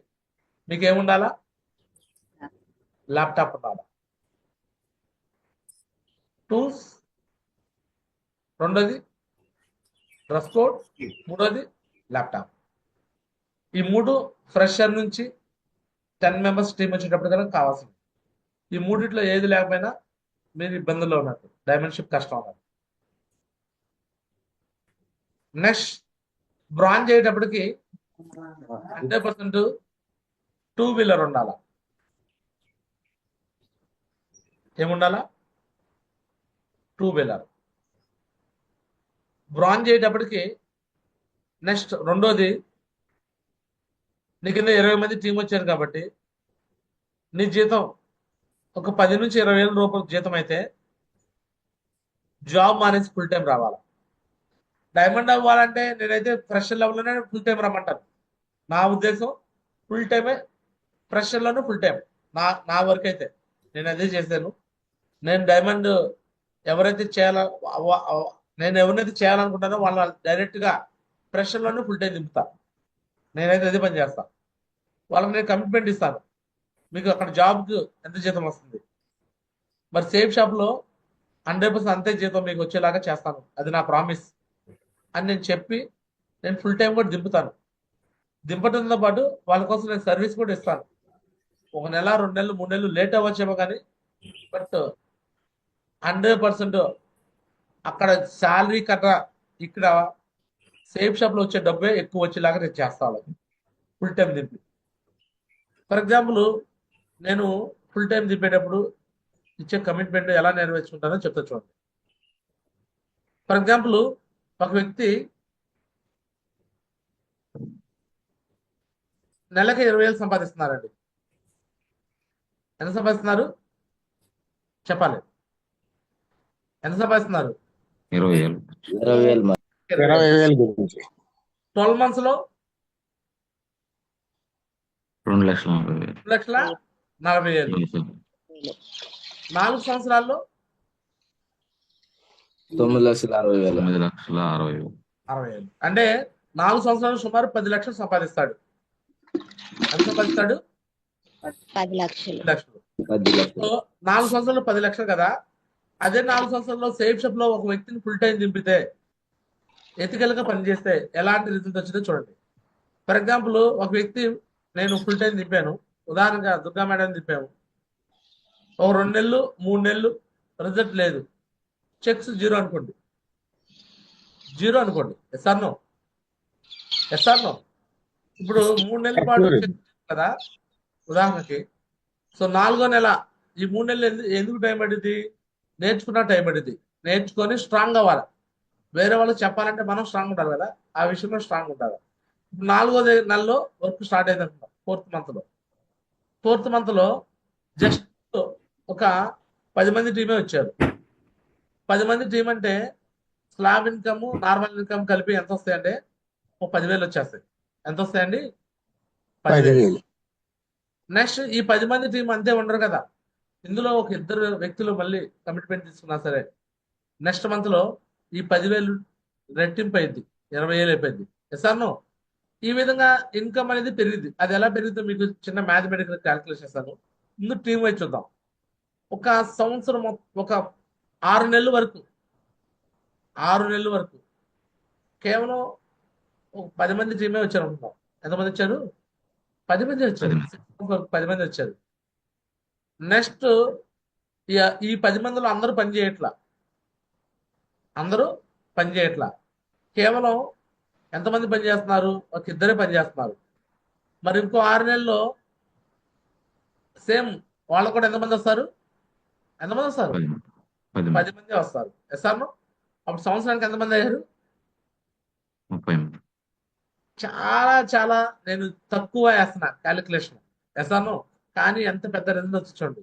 మీకు ఏముండాలా? ల్యాప్టాప్ ఉండాలా. టూల్స్ 2వది, డ్రెస్ కోడ్ 3వది, ల్యాప్టాప్. ఈ 3 ఫ్రెషర్ నుంచి 10 మెంబర్స్ టీం వచ్చేటప్పటికైనా కావాల్సింది. ఈ 3 ఏది లేకపోయినా మీరు ఇబ్బందుల్లో ఉన్నట్టు, డైమెన్షిప్ కష్టం ఉన్నట్టు. నెక్స్ట్ బ్రాంజ్ అయ్యేటప్పటికి 100% 2 వీలర్ ఉండాలా. ఏముండాలా? 2 వీలర్. బ్రాంజ్ అయ్యేటప్పటికి నెక్స్ట్ 2వది, నీ కింద 20 మంది టీం వచ్చారు కాబట్టి నీ జీతం ఒక 10 నుంచి 20 వేల రూపాయల జీతం అయితే జాబ్ మానేసి ఫుల్ టైం రావాలి. డైమండ్ అవ్వాలంటే నేనైతే ఫ్రెషర్ లెవెల్లోనే ఫుల్ టైం రమ్మంటాను. నా ఉద్దేశం ఫుల్ టైమే, ఫ్రెషర్లోనే ఫుల్ టైం. నా వరకు అయితే నేను అదే చేశాను. నేను డైమండ్ ఎవరైతే నేను ఎవరినైతే చేయాలనుకుంటానో వాళ్ళ డైరెక్ట్గా ఫ్రెషర్లోనే ఫుల్ టైం దింపుతా. నేనైతే అదే పని చేస్తాను. వాళ్ళకి నేను కమిట్మెంట్ ఇస్తాను, మీకు అక్కడ జాబ్కి ఎంత జీతం వస్తుంది, మరి సేఫ్ షాప్లో 100% అంతే జీతం మీకు వచ్చేలాగా చేస్తాను, అది నా ప్రామిస్ అని నేను చెప్పి నేను ఫుల్ టైం కూడా దింపుతాను. దింపడంతో పాటు వాళ్ళ కోసం నేను సర్వీస్ కూడా ఇస్తాను. 1 నెల 2 నెలలు 3 నెలలు లేట్ అవ్వచ్చేమో కానీ బట్ 100% అక్కడ శాలరీ కన్నా ఇక్కడ సేఫ్ షాప్లో వచ్చే డబ్బే ఎక్కువ వచ్చేలాగా నేను చేస్తాను ఫుల్ టైం దింపి. ఫర్ ఎగ్జాంపుల్ నేను ఫుల్ టైం దింపేటప్పుడు ఇచ్చే కమిట్మెంట్ ఎలా నెరవేర్చుకుంటానో చెప్తా చూడండి. ఫర్ ఎగ్జాంపుల్ ఒక వ్యక్తి నెలకి 20,000 సంపాదిస్తున్నారండి. ఎంత సంపాదిస్తున్నారు చెప్పాలి, ఎంత సంపాదిస్తున్నారు? 20,000. 20,000 గురించి 12 months లో 2,40,000. 2,40,000. 4 సంవత్సరాల్లో 9,60,000. 9,60,000. 60,000. అంటే 4 సంవత్సరాలు సుమారు 10 లక్షలు సంపాదిస్తాడు. ఎంత సంపాదిస్తాడు? 10 లక్షలు. 10 లక్షలు. 10 లక్షలు. సో 4 సంవత్సరాలు 10 లక్షలు కదా. అదే 4 సంవత్సరాల్లో సేఫ్ షాప్ లో ఒక వ్యక్తిని ఫుల్ టైం దింపితే, ఎథికల్ గా పనిచేస్తే ఎలాంటి రిజల్ట్ వచ్చిందో చూడండి. ఫర్ ఎగ్జాంపుల్ ఒక వ్యక్తి నేను ఫుల్ టైం దింపాను, ఉదాహరణగా దుర్గా మేడం దింపాము. ఒక 2 నెలలు 3 నెలలు రిజల్ట్ లేదు, చెక్స్ 0 అనుకోండి. 0 అనుకోండి. Yes or no? ఇప్పుడు 3 నెలల పాటు చెక్ కదా ఉదాహరణకి. సో 4వ నెల ఈ 3 నెలలు ఎందుకు టైం పడింది? నేర్చుకున్న టైం పడింది. నేర్చుకొని స్ట్రాంగ్ అవ్వాలి. వేరే వాళ్ళకి చెప్పాలంటే మనం స్ట్రాంగ్ ఉండాలి కదా, ఆ విషయంలో స్ట్రాంగ్ ఉండాలి. ఇప్పుడు 4వ నెలలో వర్క్ స్టార్ట్ అయింది అనుకుంటాం. 4th మంత్లో జస్ట్ ఒక 10 మంది టీమే వచ్చారు. 10 మంది టీం అంటే స్లాబ్ ఇన్కమ్ నార్మల్ ఇన్కమ్ కలిపి ఎంత వస్తాయంటే ఒక 10,000 వచ్చేస్తాయి. ఎంత వస్తాయండి? 10,000. నెక్స్ట్ ఈ 10 మంది టీం అంతే ఉండరు కదా, ఇందులో ఒక 2 వ్యక్తులు మళ్ళీ కమిట్మెంట్ తీసుకున్నా సరే నెక్స్ట్ మంత్ లో ఈ 10,000 రెట్టింపు అయింది, 20,000 అయిపోయింది. ఎస్ఆర్నో? ఈ విధంగా ఇన్కమ్ అనేది పెరిగింది. అది ఎలా పెరుగుతుందో మీకు చిన్న మ్యాథమెటికల్ క్యాలిక్యులేషన్ చేస్తాను. ముందు టీం వైజ్ చూద్దాం. ఒక సంవత్సరం ఒక 6 నెలల వరకు కేవలం ఒక 10 మంది టీమే వచ్చారు అనుకుందాం. ఎంతమంది వచ్చారు? 10 మంది వచ్చారు. 10 మంది వచ్చారు. నెక్స్ట్ ఈ 10 మందిలో అందరూ పని చేయట్లా. కేవలం ఎంతమంది పని చేస్తున్నారు? ఒక 2 పని చేస్తున్నారు. మరి ఇంకో 6 నెలల్లో సేమ్ వాళ్ళు కూడా ఎంతమంది వస్తారు? 10 10 మంది వస్తారు. ఎస్ఆర్ను? అప్పుడు సంవత్సరానికి ఎంతమంది అయ్యారు? 30 మంది. చాలా నేను తక్కువ వేస్తున్నా క్యాలిక్యులేషన్. ఎస్ఆర్ను? కానీ ఎంత పెద్ద రిజల్ట్ వచ్చి చూడండి.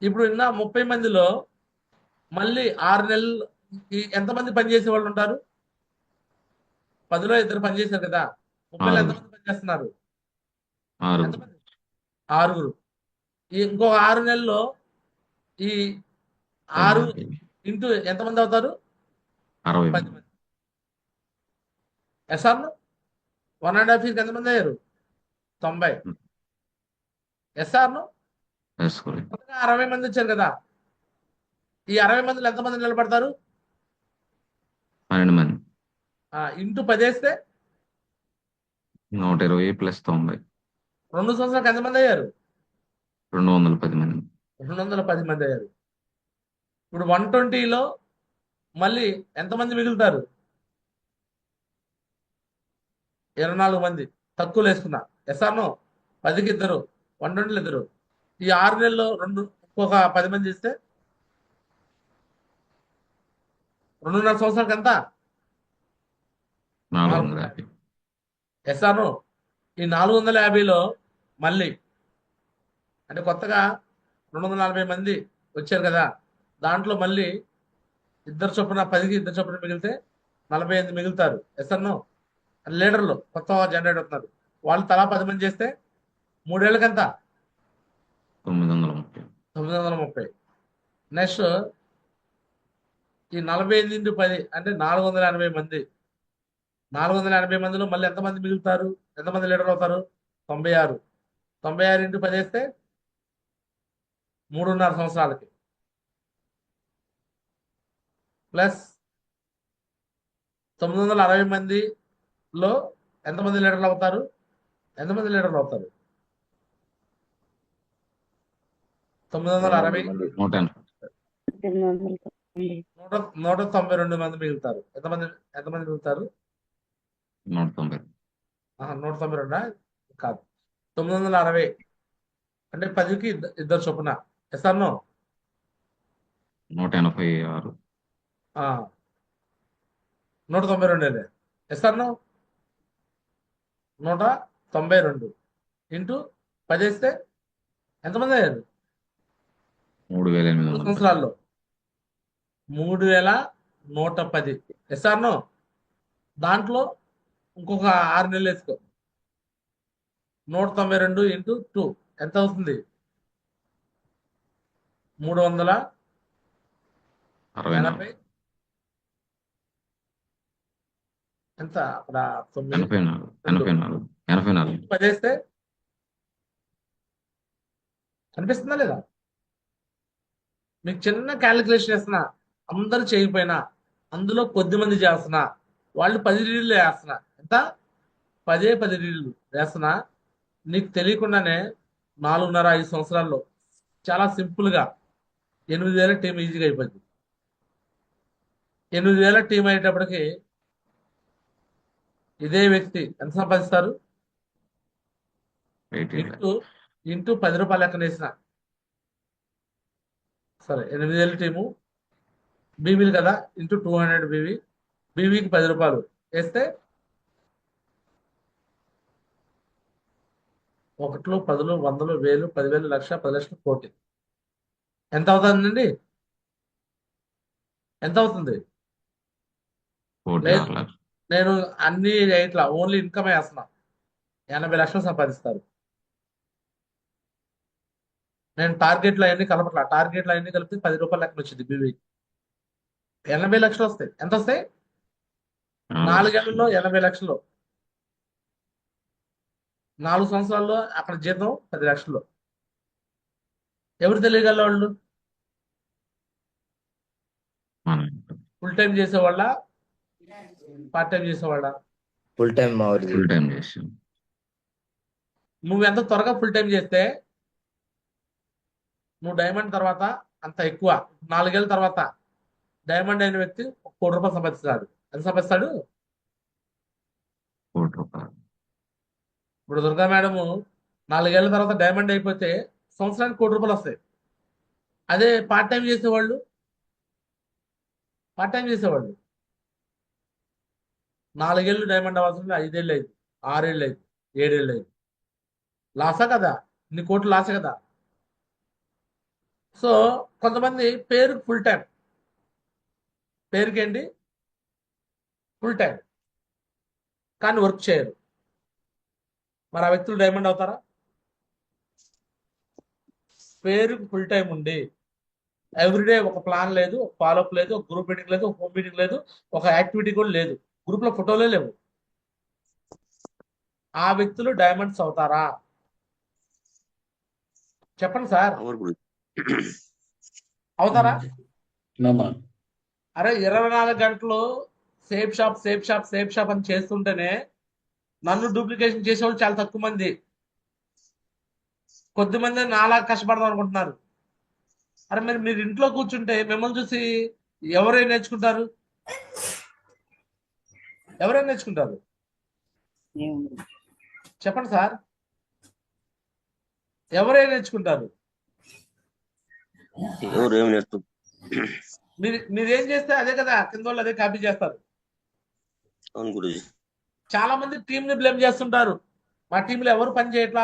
ఇప్పుడు ఉన్న 30 మందిలో మళ్ళీ 6 నెలలు ఎంతమంది పనిచేసే వాళ్ళు ఉంటారు? 10లో 2 పనిచేశారు కదా, 30లో ఎంతమంది పనిచేస్తున్నారు? 6. ఇంకో 6 నెలల్లో ఈ 6 ఇంటూ ఎంతమంది అవుతారు? 60 10 మంది. ఎస్ఆర్ను? 1.5 years ఎంతమంది అయ్యారు? 90. ఎస్ఆర్ను? 60 మంది వచ్చారు కదా, ఈ 60 మందిలో ఎంతమంది నిలబడతారు? 12 మంది. ఇంటూ 10 వేస్తే 120 + 90. 2 సంవత్సరాలకు ఎంతమంది అయ్యారు? 210 మంది. 210 మంది అయ్యారు. ఇప్పుడు 120లో మళ్ళీ ఎంతమంది మిగులుతారు? 24 మంది. తక్కువ వేసుకున్నా. ఎస్ఆర్నో? 10కి 2, 120లో 2. ఈ 6 నెలల్లో ఇంకొక 10 మంది ఇస్తే 2.5 సంవత్సరాలకు ఎంత? 450. ఎస్ఆర్నో? ఈ 450లో మళ్ళీ అంటే కొత్తగా 240 మంది వచ్చారు కదా, దాంట్లో మళ్ళీ ఇద్దరు చొప్పున 10కి ఇద్దరు చొప్పున మిగిలితే 48 మిగులుతారు. ఎస్ అన్నో లీడర్లు కొత్త జనరేట్ అవుతున్నారు. వాళ్ళు తలా 10 మంది చేస్తే 3 ఏళ్ళకంతా 930. 930. నెక్స్ట్ ఈ 48 ఇంటూ 10 అంటే 480 మంది. 480 మందిలో మళ్ళీ ఎంతమంది మిగులుతారు? ఎంతమంది లీడర్లు అవుతారు? 96. 96 ఇంటూ 10 వేస్తే 3.5 సంవత్సరాలకి ప్లస్ 960 మందిలో ఎంతమంది లీడర్లు అవుతారు? ఎంతమంది లీడర్లు అవుతారు? 960 180. 192 మంది మిగులుతారు. ఎంతమంది మిగులుతారు? 190. 192 కాదు, 960 అంటే 10కి ఇద్దరు చొప్పున. ఎస్ అన్నో 186. 192 ఎస్ అన్నో 192 ఇంటూ 10 వేస్తే ఎంతమంది అయ్యారు? 3810. సంవత్సరాల్లో 3110. ఎస్ అన్నో దాంట్లో ఇంకొక 6 నెలలు వేసుకో. 192 ఇంటూ 2 ఎంత అవుతుంది? 380. 64. ఎంత అక్కడ 9 84. 84. 10 వేస్తే అనిపిస్తుందా లేదా? మీకు చిన్న క్యాలిక్యులేషన్ వేస్తున్నా, అందరూ చేయకపోయినా అందులో కొద్ది మంది చేస్తున్నా, వాళ్ళు 10 రీళ్ళు వేస్తున్నా. ఎంత? 10 రీళ్ళు వేస్తున్నా. నీకు తెలియకుండానే 4.5 సంవత్సరాల్లో చాలా సింపుల్గా 8,000 టీం ఈజీగా అయిపోయింది. 8,000 టీం అయ్యేటప్పటికి ఇదే వ్యక్తి ఎంత సంపాదిస్తారు? 80 lakhs. ఇంటూ 10 రూపాయలు లెక్కన వేసిన సరే, 8,000 టీము బీవీలు కదా, ఇంటూ 200 బీవీకి 10 రూపాయలు వేస్తే 1, 10, 100, 1000, 10,000, లక్ష, 10 లక్షలు, కోటి. ఎంత అవుతుందండి? ఎంత అవుతుంది? 46 lakhs. నేను అన్ని ఇట్లా ఓన్లీ ఇన్కమ్ వేస్తున్నా. 80 లక్షలు సంపాదిస్తారు. నేను టార్గెట్లు అవన్నీ కలపట్లా. టార్గెట్లు అవన్నీ కలిపితే 10 రూపాయలు లెక్కన వచ్చింది బీవీ. 80 లక్షలు వస్తాయి. ఎంత వస్తాయి? 4 ఏళ్లలో 80 లక్షలు. 4 సంవత్సరాల్లో అక్కడ జీతం 10 లక్షలు. ఎవరు తెలియగల వాళ్ళు? ఫుల్ టైం చేసేవాళ్ళ, పార్ట్ టైం చేసేవాళ్ళ? ఫుల్ టైం ఫుల్ టైం చేసాం. నువ్వు ఎంత త్వరగా ఫుల్ టైం చేస్తే నువ్వు డైమండ్ తర్వాత అంత ఎక్కువ. 4 ఏళ్ళ తర్వాత డైమండ్ అయిన వ్యక్తి 1 కోటి రూపాయలు సంపాదిస్తాడు. ఎంత సంపాదిస్తాడు? 1 కోటి రూపాయలు. ఇప్పుడు దుర్గా మేడం 4 ఏళ్ళ తర్వాత డైమండ్ అయిపోతే సంవత్సరానికి 1 కోటి రూపాయలు వస్తాయి. అదే పార్ట్ టైం చేసేవాళ్ళు 4 ఏళ్ళు డైమండ్ అవ్వాల్సింది 5 ఏళ్ళు అయింది, 6 ఏళ్ళు అయింది, 7 ఏళ్ళు అయింది. లాసా కదా? ఇన్ని కోట్లు లాసే కదా? సో కొంతమంది పేరు ఫుల్ టైం, పేరుకేంటి ఫుల్ టైం, కానీ వర్క్ చేయరు. మరి ఆ వ్యక్తులు డైమండ్ అవుతారా? పేరుకి ఫుల్ టైం ఉండి ఎవ్రీడే ఒక ప్లాన్ లేదు, ఒక ఫాలోఅప్ లేదు, ఒక గ్రూప్ మీటింగ్ లేదు, ఒక హోమ్ మీటింగ్ లేదు, ఒక యాక్టివిటీ కూడా లేదు, గ్రూప్ లో ఫోటోలే లేవు. ఆ వ్యక్తులు డైమండ్స్ అవుతారా? చెప్పండి సార్, అవుతారా? అరే 24 గంటలు సేఫ్ షాప్ అని చేస్తుంటేనే నన్ను డూప్లికేషన్ చేసేవాళ్ళు చాలా తక్కువ మంది. కొద్దిమంది నాలా కష్టపడదాం అనుకుంటున్నారు. అరే మరి మీరు ఇంట్లో కూర్చుంటే మిమ్మల్ని చూసి ఎవరైనా నేర్చుకుంటారు? చెప్పండి సార్, ఎవరైనా నేర్చుకుంటారు? మీరేం చేస్తే అదే కదా కింద వాళ్ళు అదే కాపీ చేస్తారు. చాలా మంది టీం ని బ్లేమ్ చేస్తుంటారు. మా టీంలో ఎవరు పని చేయట్లా.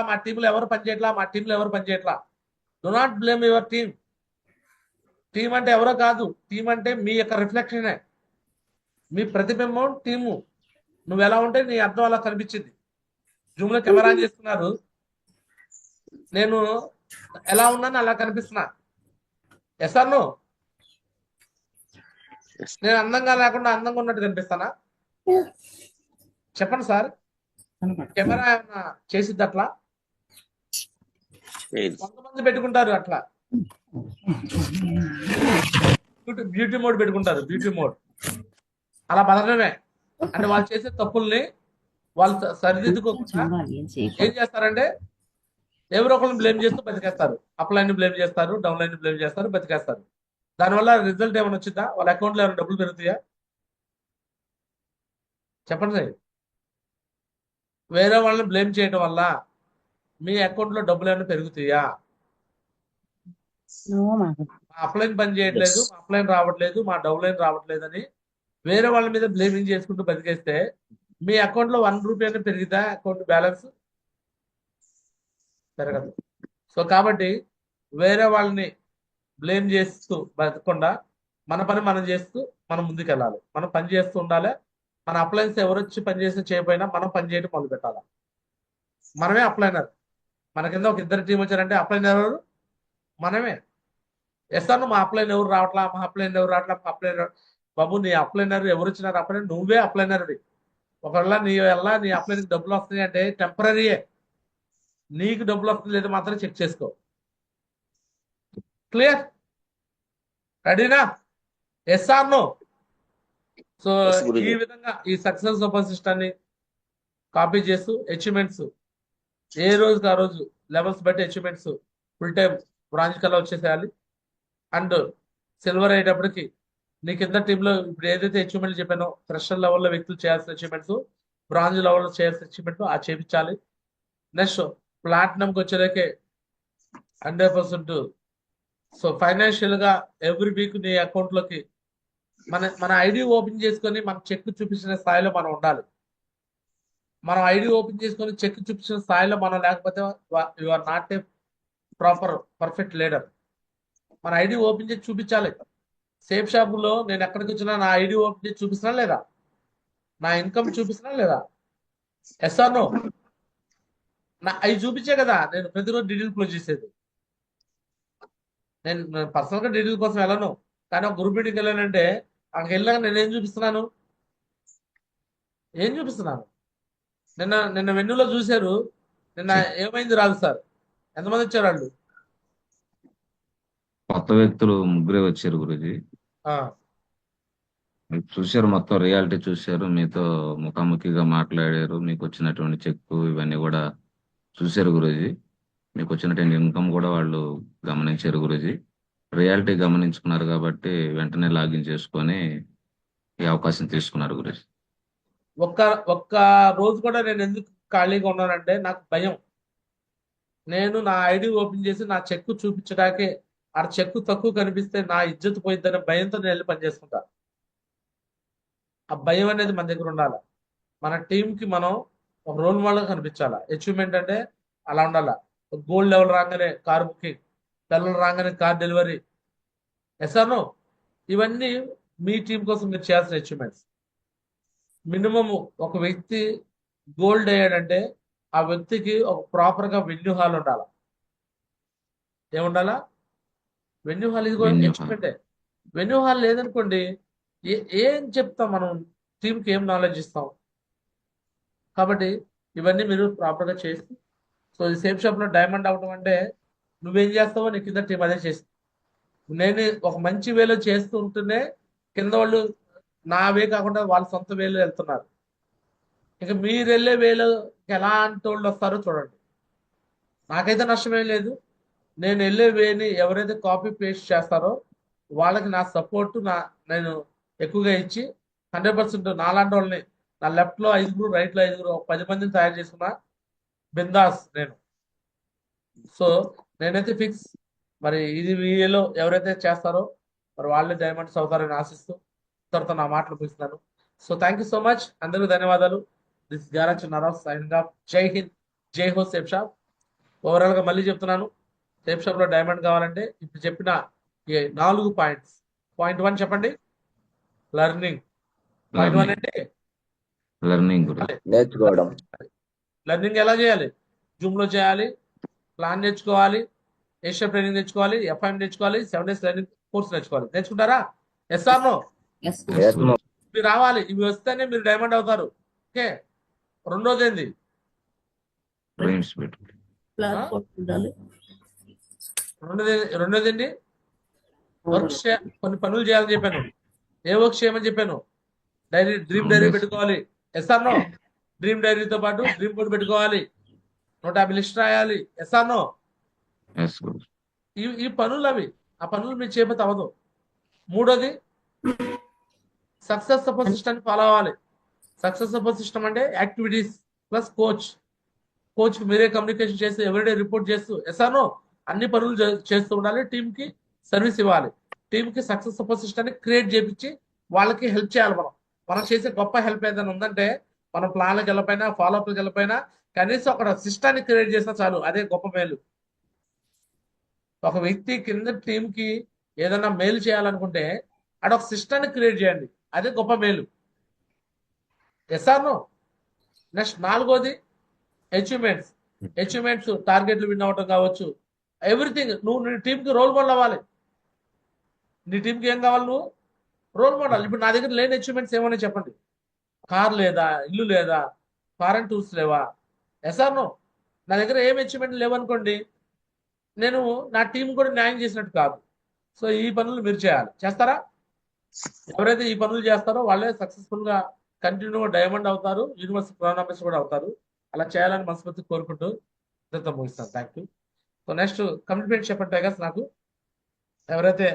Do not blame your team. Team అంటే ఎవరో కాదు, టీం అంటే మీ యొక్క రిఫ్లెక్షనే, మీ ప్రతిబింబం టీము. నువ్వు ఎలా ఉంటే నీ అర్థం అలా కనిపించింది. జూమ్ లో కెమెరా ఆన్ చేస్తున్నారు, నేను ఎలా ఉన్నాను అలా కనిపిస్తున్నా. Yes or no? నేను అందంగా లేకుండా అందంగా ఉన్నట్టు కనిపిస్తానా? చెప్పండి సార్. కెమెరా ఏమన్నా చేసిద్ది అట్లా? కొంతమంది పెట్టుకుంటారు అట్లా, బ్యూటీ మోడ్ పెట్టుకుంటారు, బ్యూటీ మోడ్. అలా బతకడమే. అంటే వాళ్ళు చేసే తప్పుల్ని వాళ్ళు సరిదిద్దుకోకుండా ఏం చేస్తారంటే ఎవరో ఒకరిని బ్లేమ్ చేస్తూ బతికేస్తారు. అప్ లైన్ ని బ్లేమ్ చేస్తారు, డౌన్ లైన్ ని బ్లేమ్ చేస్తారు, బతికేస్తారు. దానివల్ల రిజల్ట్ ఏమైనా వచ్చిందా? వాళ్ళ అకౌంట్లో ఏమైనా డబ్బులు పెరుగుతాయా? చెప్పండి సార్. వేరే వాళ్ళని బ్లేమ్ చేయడం వల్ల మీ అకౌంట్లో డబ్బులు ఏమైనా పెరుగుతాయా? మా అప్లైన్ పని చేయట్లేదు, మా అప్లైన్ రావట్లేదు, మా డౌన్ లైన్ రావట్లేదు అని వేరే వాళ్ళ మీద బ్లేమింగ్ చేసుకుంటూ బతికేస్తే మీ అకౌంట్లో 1 రూపీ అయినా పెరిగితే అకౌంట్ బ్యాలెన్స్ పెరగదు. సో కాబట్టి వేరే వాళ్ళని బ్లేమ్ చేస్తూ బతకకుండా మన పని మనం చేస్తూ మనం ముందుకెళ్ళాలి. మనం పని చేస్తూ ఉండాలి. మన అప్లైన్స్ ఎవరు వచ్చి పని చేసి చేయకపోయినా మనం పని చేయడం మొదలు పెట్టాలి. మనమే అప్లైనర్. మన కింద ఒక ఇద్దరు టీం వచ్చారంటే అప్లైనర్ ఎవరు? మనమే. ఎస్తాను మా అప్లైన్ ఎవరు రావట్లా, మా అప్లైన్ ఎవరు రావట్లా, మా అప్లైనర్. బాబు నీ అప్లైనర్ ఎవరు వచ్చినారు? అప్లైనర్ నువ్వే అప్లైనర్వి. ఒకవేళ నీ అప్లైన్కి డబ్బులు వస్తున్నాయి అంటే టెంపరీయే. నీకు డబ్బులు వస్తుంది లేదు మాత్రం చెక్ చేసుకో. క్లియర్? రెడీనా? Yes or no? So Yes, Guruji. ఈ విధంగా ఈ సక్సెస్ సూపర్ సిస్టాన్ని కాపీ చేస్తూ అచీవ్మెంట్స్ ఏ రోజుకి ఆ రోజు లెవెల్స్ బట్టి అచీవ్మెంట్స్ ఫుల్ టైం బ్రాంచ్ కల్లా వచ్చేసేయాలి. అండ్ సిల్వర్ అయ్యేటప్పటికి నీ కింద టీంలో ఇప్పుడు ఏదైతే అచీవ్మెంట్ చెప్పానో ఫ్రెషర్ లెవెల్లో వ్యక్తులు చేయాల్సిన అచీవ్మెంట్స్, బ్రాంజ్ లెవెల్లో చేయాల్సిన అచీవ్మెంట్ ఆ చేయించాలి. నెక్స్ట్ ప్లాటినంకి వచ్చేదాకే 100%. సో ఫైనాన్షియల్ గా ఎవ్రీ వీక్ నీ అకౌంట్ లోకి మన ఐడి ఓపెన్ చేసుకొని మన చెక్ చూపించిన స్థాయిలో మనం ఉండాలి. మనం ఐడి ఓపెన్ చేసుకొని చెక్ చూపించిన స్థాయిలో మనం లేకపోతే you are not a perfect leader. మన ఐడి ఓపెన్ చేసి చూపించాలి. సేఫ్ షాపులో నేను ఎక్కడికి వచ్చినా నా ఐడి ఓపెన్ చేసి చూపిస్తున్నా లేదా? నా ఇన్కమ్ చూపిస్తున్నా లేదా? Yes or no? అవి చూపించే కదా నేను ప్రతిరోజు డీటెయిల్ క్లోజ్ చేసేది. నేను పర్సనల్ గా డీటెయిల్ కోసం వెళ్ళను, కానీ ఒక గ్రూప్ మీటింగ్కి వెళ్ళానంటే అక్కడికి వెళ్ళాక నేను ఏం చూపిస్తున్నాను? నిన్న వెన్నులో చూశారు. నిన్న ఏమైంది రాదు సార్? ఎంతమంది వచ్చారు వాళ్ళు? కొత్త వ్యక్తులు 3 వచ్చారు గురూజీ. మీరు చూశారు, మొత్తం రియాలిటీ చూశారు, మీతో ముఖాముఖిగా మాట్లాడారు, మీకు వచ్చినటువంటి చెక్కు ఇవన్నీ కూడా చూశారు గురూజీ. మీకు వచ్చినటువంటి ఇన్కమ్ కూడా వాళ్ళు గమనించారు గురూజీ. రియాలిటీ గమనించుకున్నారు కాబట్టి వెంటనే లాగిన్ చేసుకొని ఈ అవకాశం తీసుకున్నారు గురూజీ. ఒక్క రోజు కూడా నేను ఎందుకు ఖాళీగా ఉన్నానంటే నాకు భయం. నేను నా ఐడి ఓపెన్ చేసి నా చెక్కు చూపించడానికే ఆ చెక్కు తక్కువ కనిపిస్తే నా ఇజ్జత్ పోయిద్దనే భయంతో నేను వెళ్ళి పనిచేసుకుంటా. ఆ భయం అనేది మన దగ్గర ఉండాలి. మన టీంకి మనం ఒక రోల్ మోడల్ కనిపించాలా. అచీవ్మెంట్ అంటే అలా ఉండాలా. గోల్డ్ లెవెల్ రాగానే కార్ బుకింగ్, పిల్లలు రాగానే కార్ డెలివరీ. ఎస్ఆర్నో? ఇవన్నీ మీ టీం కోసం మీరు చేయాల్సిన అచీవ్మెంట్స్. మినిమం ఒక వ్యక్తి గోల్డ్ అయ్యాడంటే ఆ వ్యక్తికి ఒక ప్రాపర్గా వెన్యూ హాల్ ఉండాలా. ఏముండాలా? Venue hall. ఇది కూడా Venue hall. అచీవ్మెంటే. వెన్యూ హాల్ లేదనుకోండి ఏం చెప్తాం మనం? టీంకి ఏం నాలెడ్జ్ ఇస్తాం? కాబట్టి ఇవన్నీ మీరు ప్రాపర్గా చేసి, సో ఈ సేఫ్ షాప్లో డైమండ్ అవడం అంటే నువ్వేం చేస్తావో నీ కింద టీం అదే చేస్తుంది. నేను ఒక మంచి వేలో చేస్తూ ఉంటేనే కింద వాళ్ళు నా వే కాకుండా వాళ్ళ సొంత వేలో వెళ్తున్నారు. ఇక మీరు వెళ్ళే వేలో ఎలాంటి వాళ్ళు వస్తారో చూడండి. నాకైతే నష్టమేం లేదు. నేను వెళ్ళే వేని ఎవరైతే కాపీ పేస్ట్ చేస్తారో వాళ్ళకి నా సపోర్ట్ నేను ఎక్కువగా ఇచ్చి 100% నాలాంటి వాళ్ళని నా లెఫ్ట్లో 5, రైట్లో 5, 10 మందిని తయారు చేసుకున్నా బిందాస్ నేను. సో నేనైతే ఫిక్స్. మరి ఇది వీలో ఎవరైతే చేస్తారో మరి వాళ్ళే డైమండ్స్ అవుతారని ఆశిస్తూ తర్వాత నా మాటలు ముగిస్తున్నాను. So thank you so much. అందరికీ ధన్యవాదాలు. దిస్ గారా చిన్నారావు సైనింగ్ ఆఫ్. జై హింద్, జై హో సేఫ్ షాప్. ఓవరాల్గా మళ్ళీ చెప్తున్నాను, సేఫ్ షాప్ లో డైమండ్ కావాలంటే ఇప్పుడు చెప్పిన ఈ 4 పాయింట్స్. పాయింట్ 1 చెప్పండి, లెర్నింగ్. పాయింట్ 1 అంటే లెర్నింగ్ గురించి. నేర్చుకోవడం. లెర్నింగ్ ఎలా చేయాలి? జూమ్ లో చేయాలి, ప్లాన్ నేర్చుకోవాలి, ఏషియా ట్రైనింగ్ నేర్చుకోవాలి, ఎఫ్ఐఎం నేర్చుకోవాలి, 7 days ట్రైనింగ్ కోర్స్ నేర్చుకోవాలి. నేర్చుకుంటారా? Yes or no? Yes, Yes, Yes, Guruji. మీరు రావాలి, ఇవి వస్తేనే మీరు డైమండ్ అవుతారు. ఓకే, రెండోది ఏంది? డ్రీమ్స్ పెట్టు. రెండోది ఏంటి? వర్క్ కొన్ని పనులు చేయాలని చెప్పాను. ఏ వర్క్ చేయమని చెప్పాను? డ్రీమ్ డైరీ పెట్టుకోవాలి. Yes or no? డ్రీమ్ డైరీతో పాటు డ్రీమ్ బోర్డ్ పెట్టుకోవాలి, 150 లిస్ట్ రాయాలి. Yes or no? Yes Guruji. ఈ పనులు అవి. ఆ పనులు మీరు చేయకపోతే అవ్వదు. మూడోది సక్సెస్ సపోర్ట్ సిస్టమ్ ఫాలో అవ్వాలి. సక్సెస్ సపోర్ట్ సిస్టమ్ అంటే యాక్టివిటీస్ ప్లస్ కోచ్ మీరే కమ్యూనికేషన్ చేస్తూ ఎవ్రీడే రిపోర్ట్ చేస్తూ ఎస్ఆర్నో అన్ని పనులు చేస్తూ ఉండాలి. టీమ్ కి సర్వీస్ ఇవ్వాలి. టీమ్ కి సక్సెస్ సపోర్ట్ సిస్టమ్ క్రియేట్ చేపించి వాళ్ళకి హెల్ప్ చేయాలి. మనం చేసే గొప్ప హెల్ప్ ఏదైనా ఉందంటే మనం ప్లాన్లకు వెళ్ళిపోయినా ఫాలోఅప్లకు వెళ్ళిపోయినా కనీసం అక్కడ సిస్టాన్ని క్రియేట్ చేసినా చాలు, అదే గొప్ప మేలు. ఒక వ్యక్తి కింద టీం కి ఏదైనా మేలు చేయాలనుకుంటే అక్కడ ఒక సిస్టాన్ని క్రియేట్ చేయండి, అదే గొప్ప మేలు. ఎస్ఆర్నో? నెక్స్ట్ 4వది అచీవ్మెంట్స్ టార్గెట్లు విన్ అవ్వటం కావచ్చు, ఎవ్రీథింగ్. నువ్వు నీ టీంకి రోల్ మోడల్ అవ్వాలి. నీ టీంకి ఏం కావాలి? నువ్వు రోల్ మోడల్. ఇప్పుడు నా దగ్గర లేని అచీవ్మెంట్స్ ఏమని చెప్పండి. కార్ లేదా, ఇల్లు లేదా, ఫారెన్ టూర్స్ లేవా? ఎస్ఆర్నో? నా దగ్గర ఏం అచీవ్మెంట్ లేవనుకోండి, నేను నా టీం కూడా న్యాయం చేసినట్టు కాదు. సో ఈ పనులు మీరు చేయాలి. చేస్తారా? ఎవరైతే ఈ పనులు చేస్తారో వాళ్ళే సక్సెస్ఫుల్ గా కంటిన్యూగా డైమండ్ అవుతారు, యూనివర్సిటీ ప్రోగ్రామర్స్ కూడా అవుతారు. అలా చేయాలని మనస్ఫూర్తి కోరుకుంటూ ఇంతతో ముగిస్తాను. Thank you. So next commitment చెప్పండి టైగర్స్. నాకు ఎవరైతే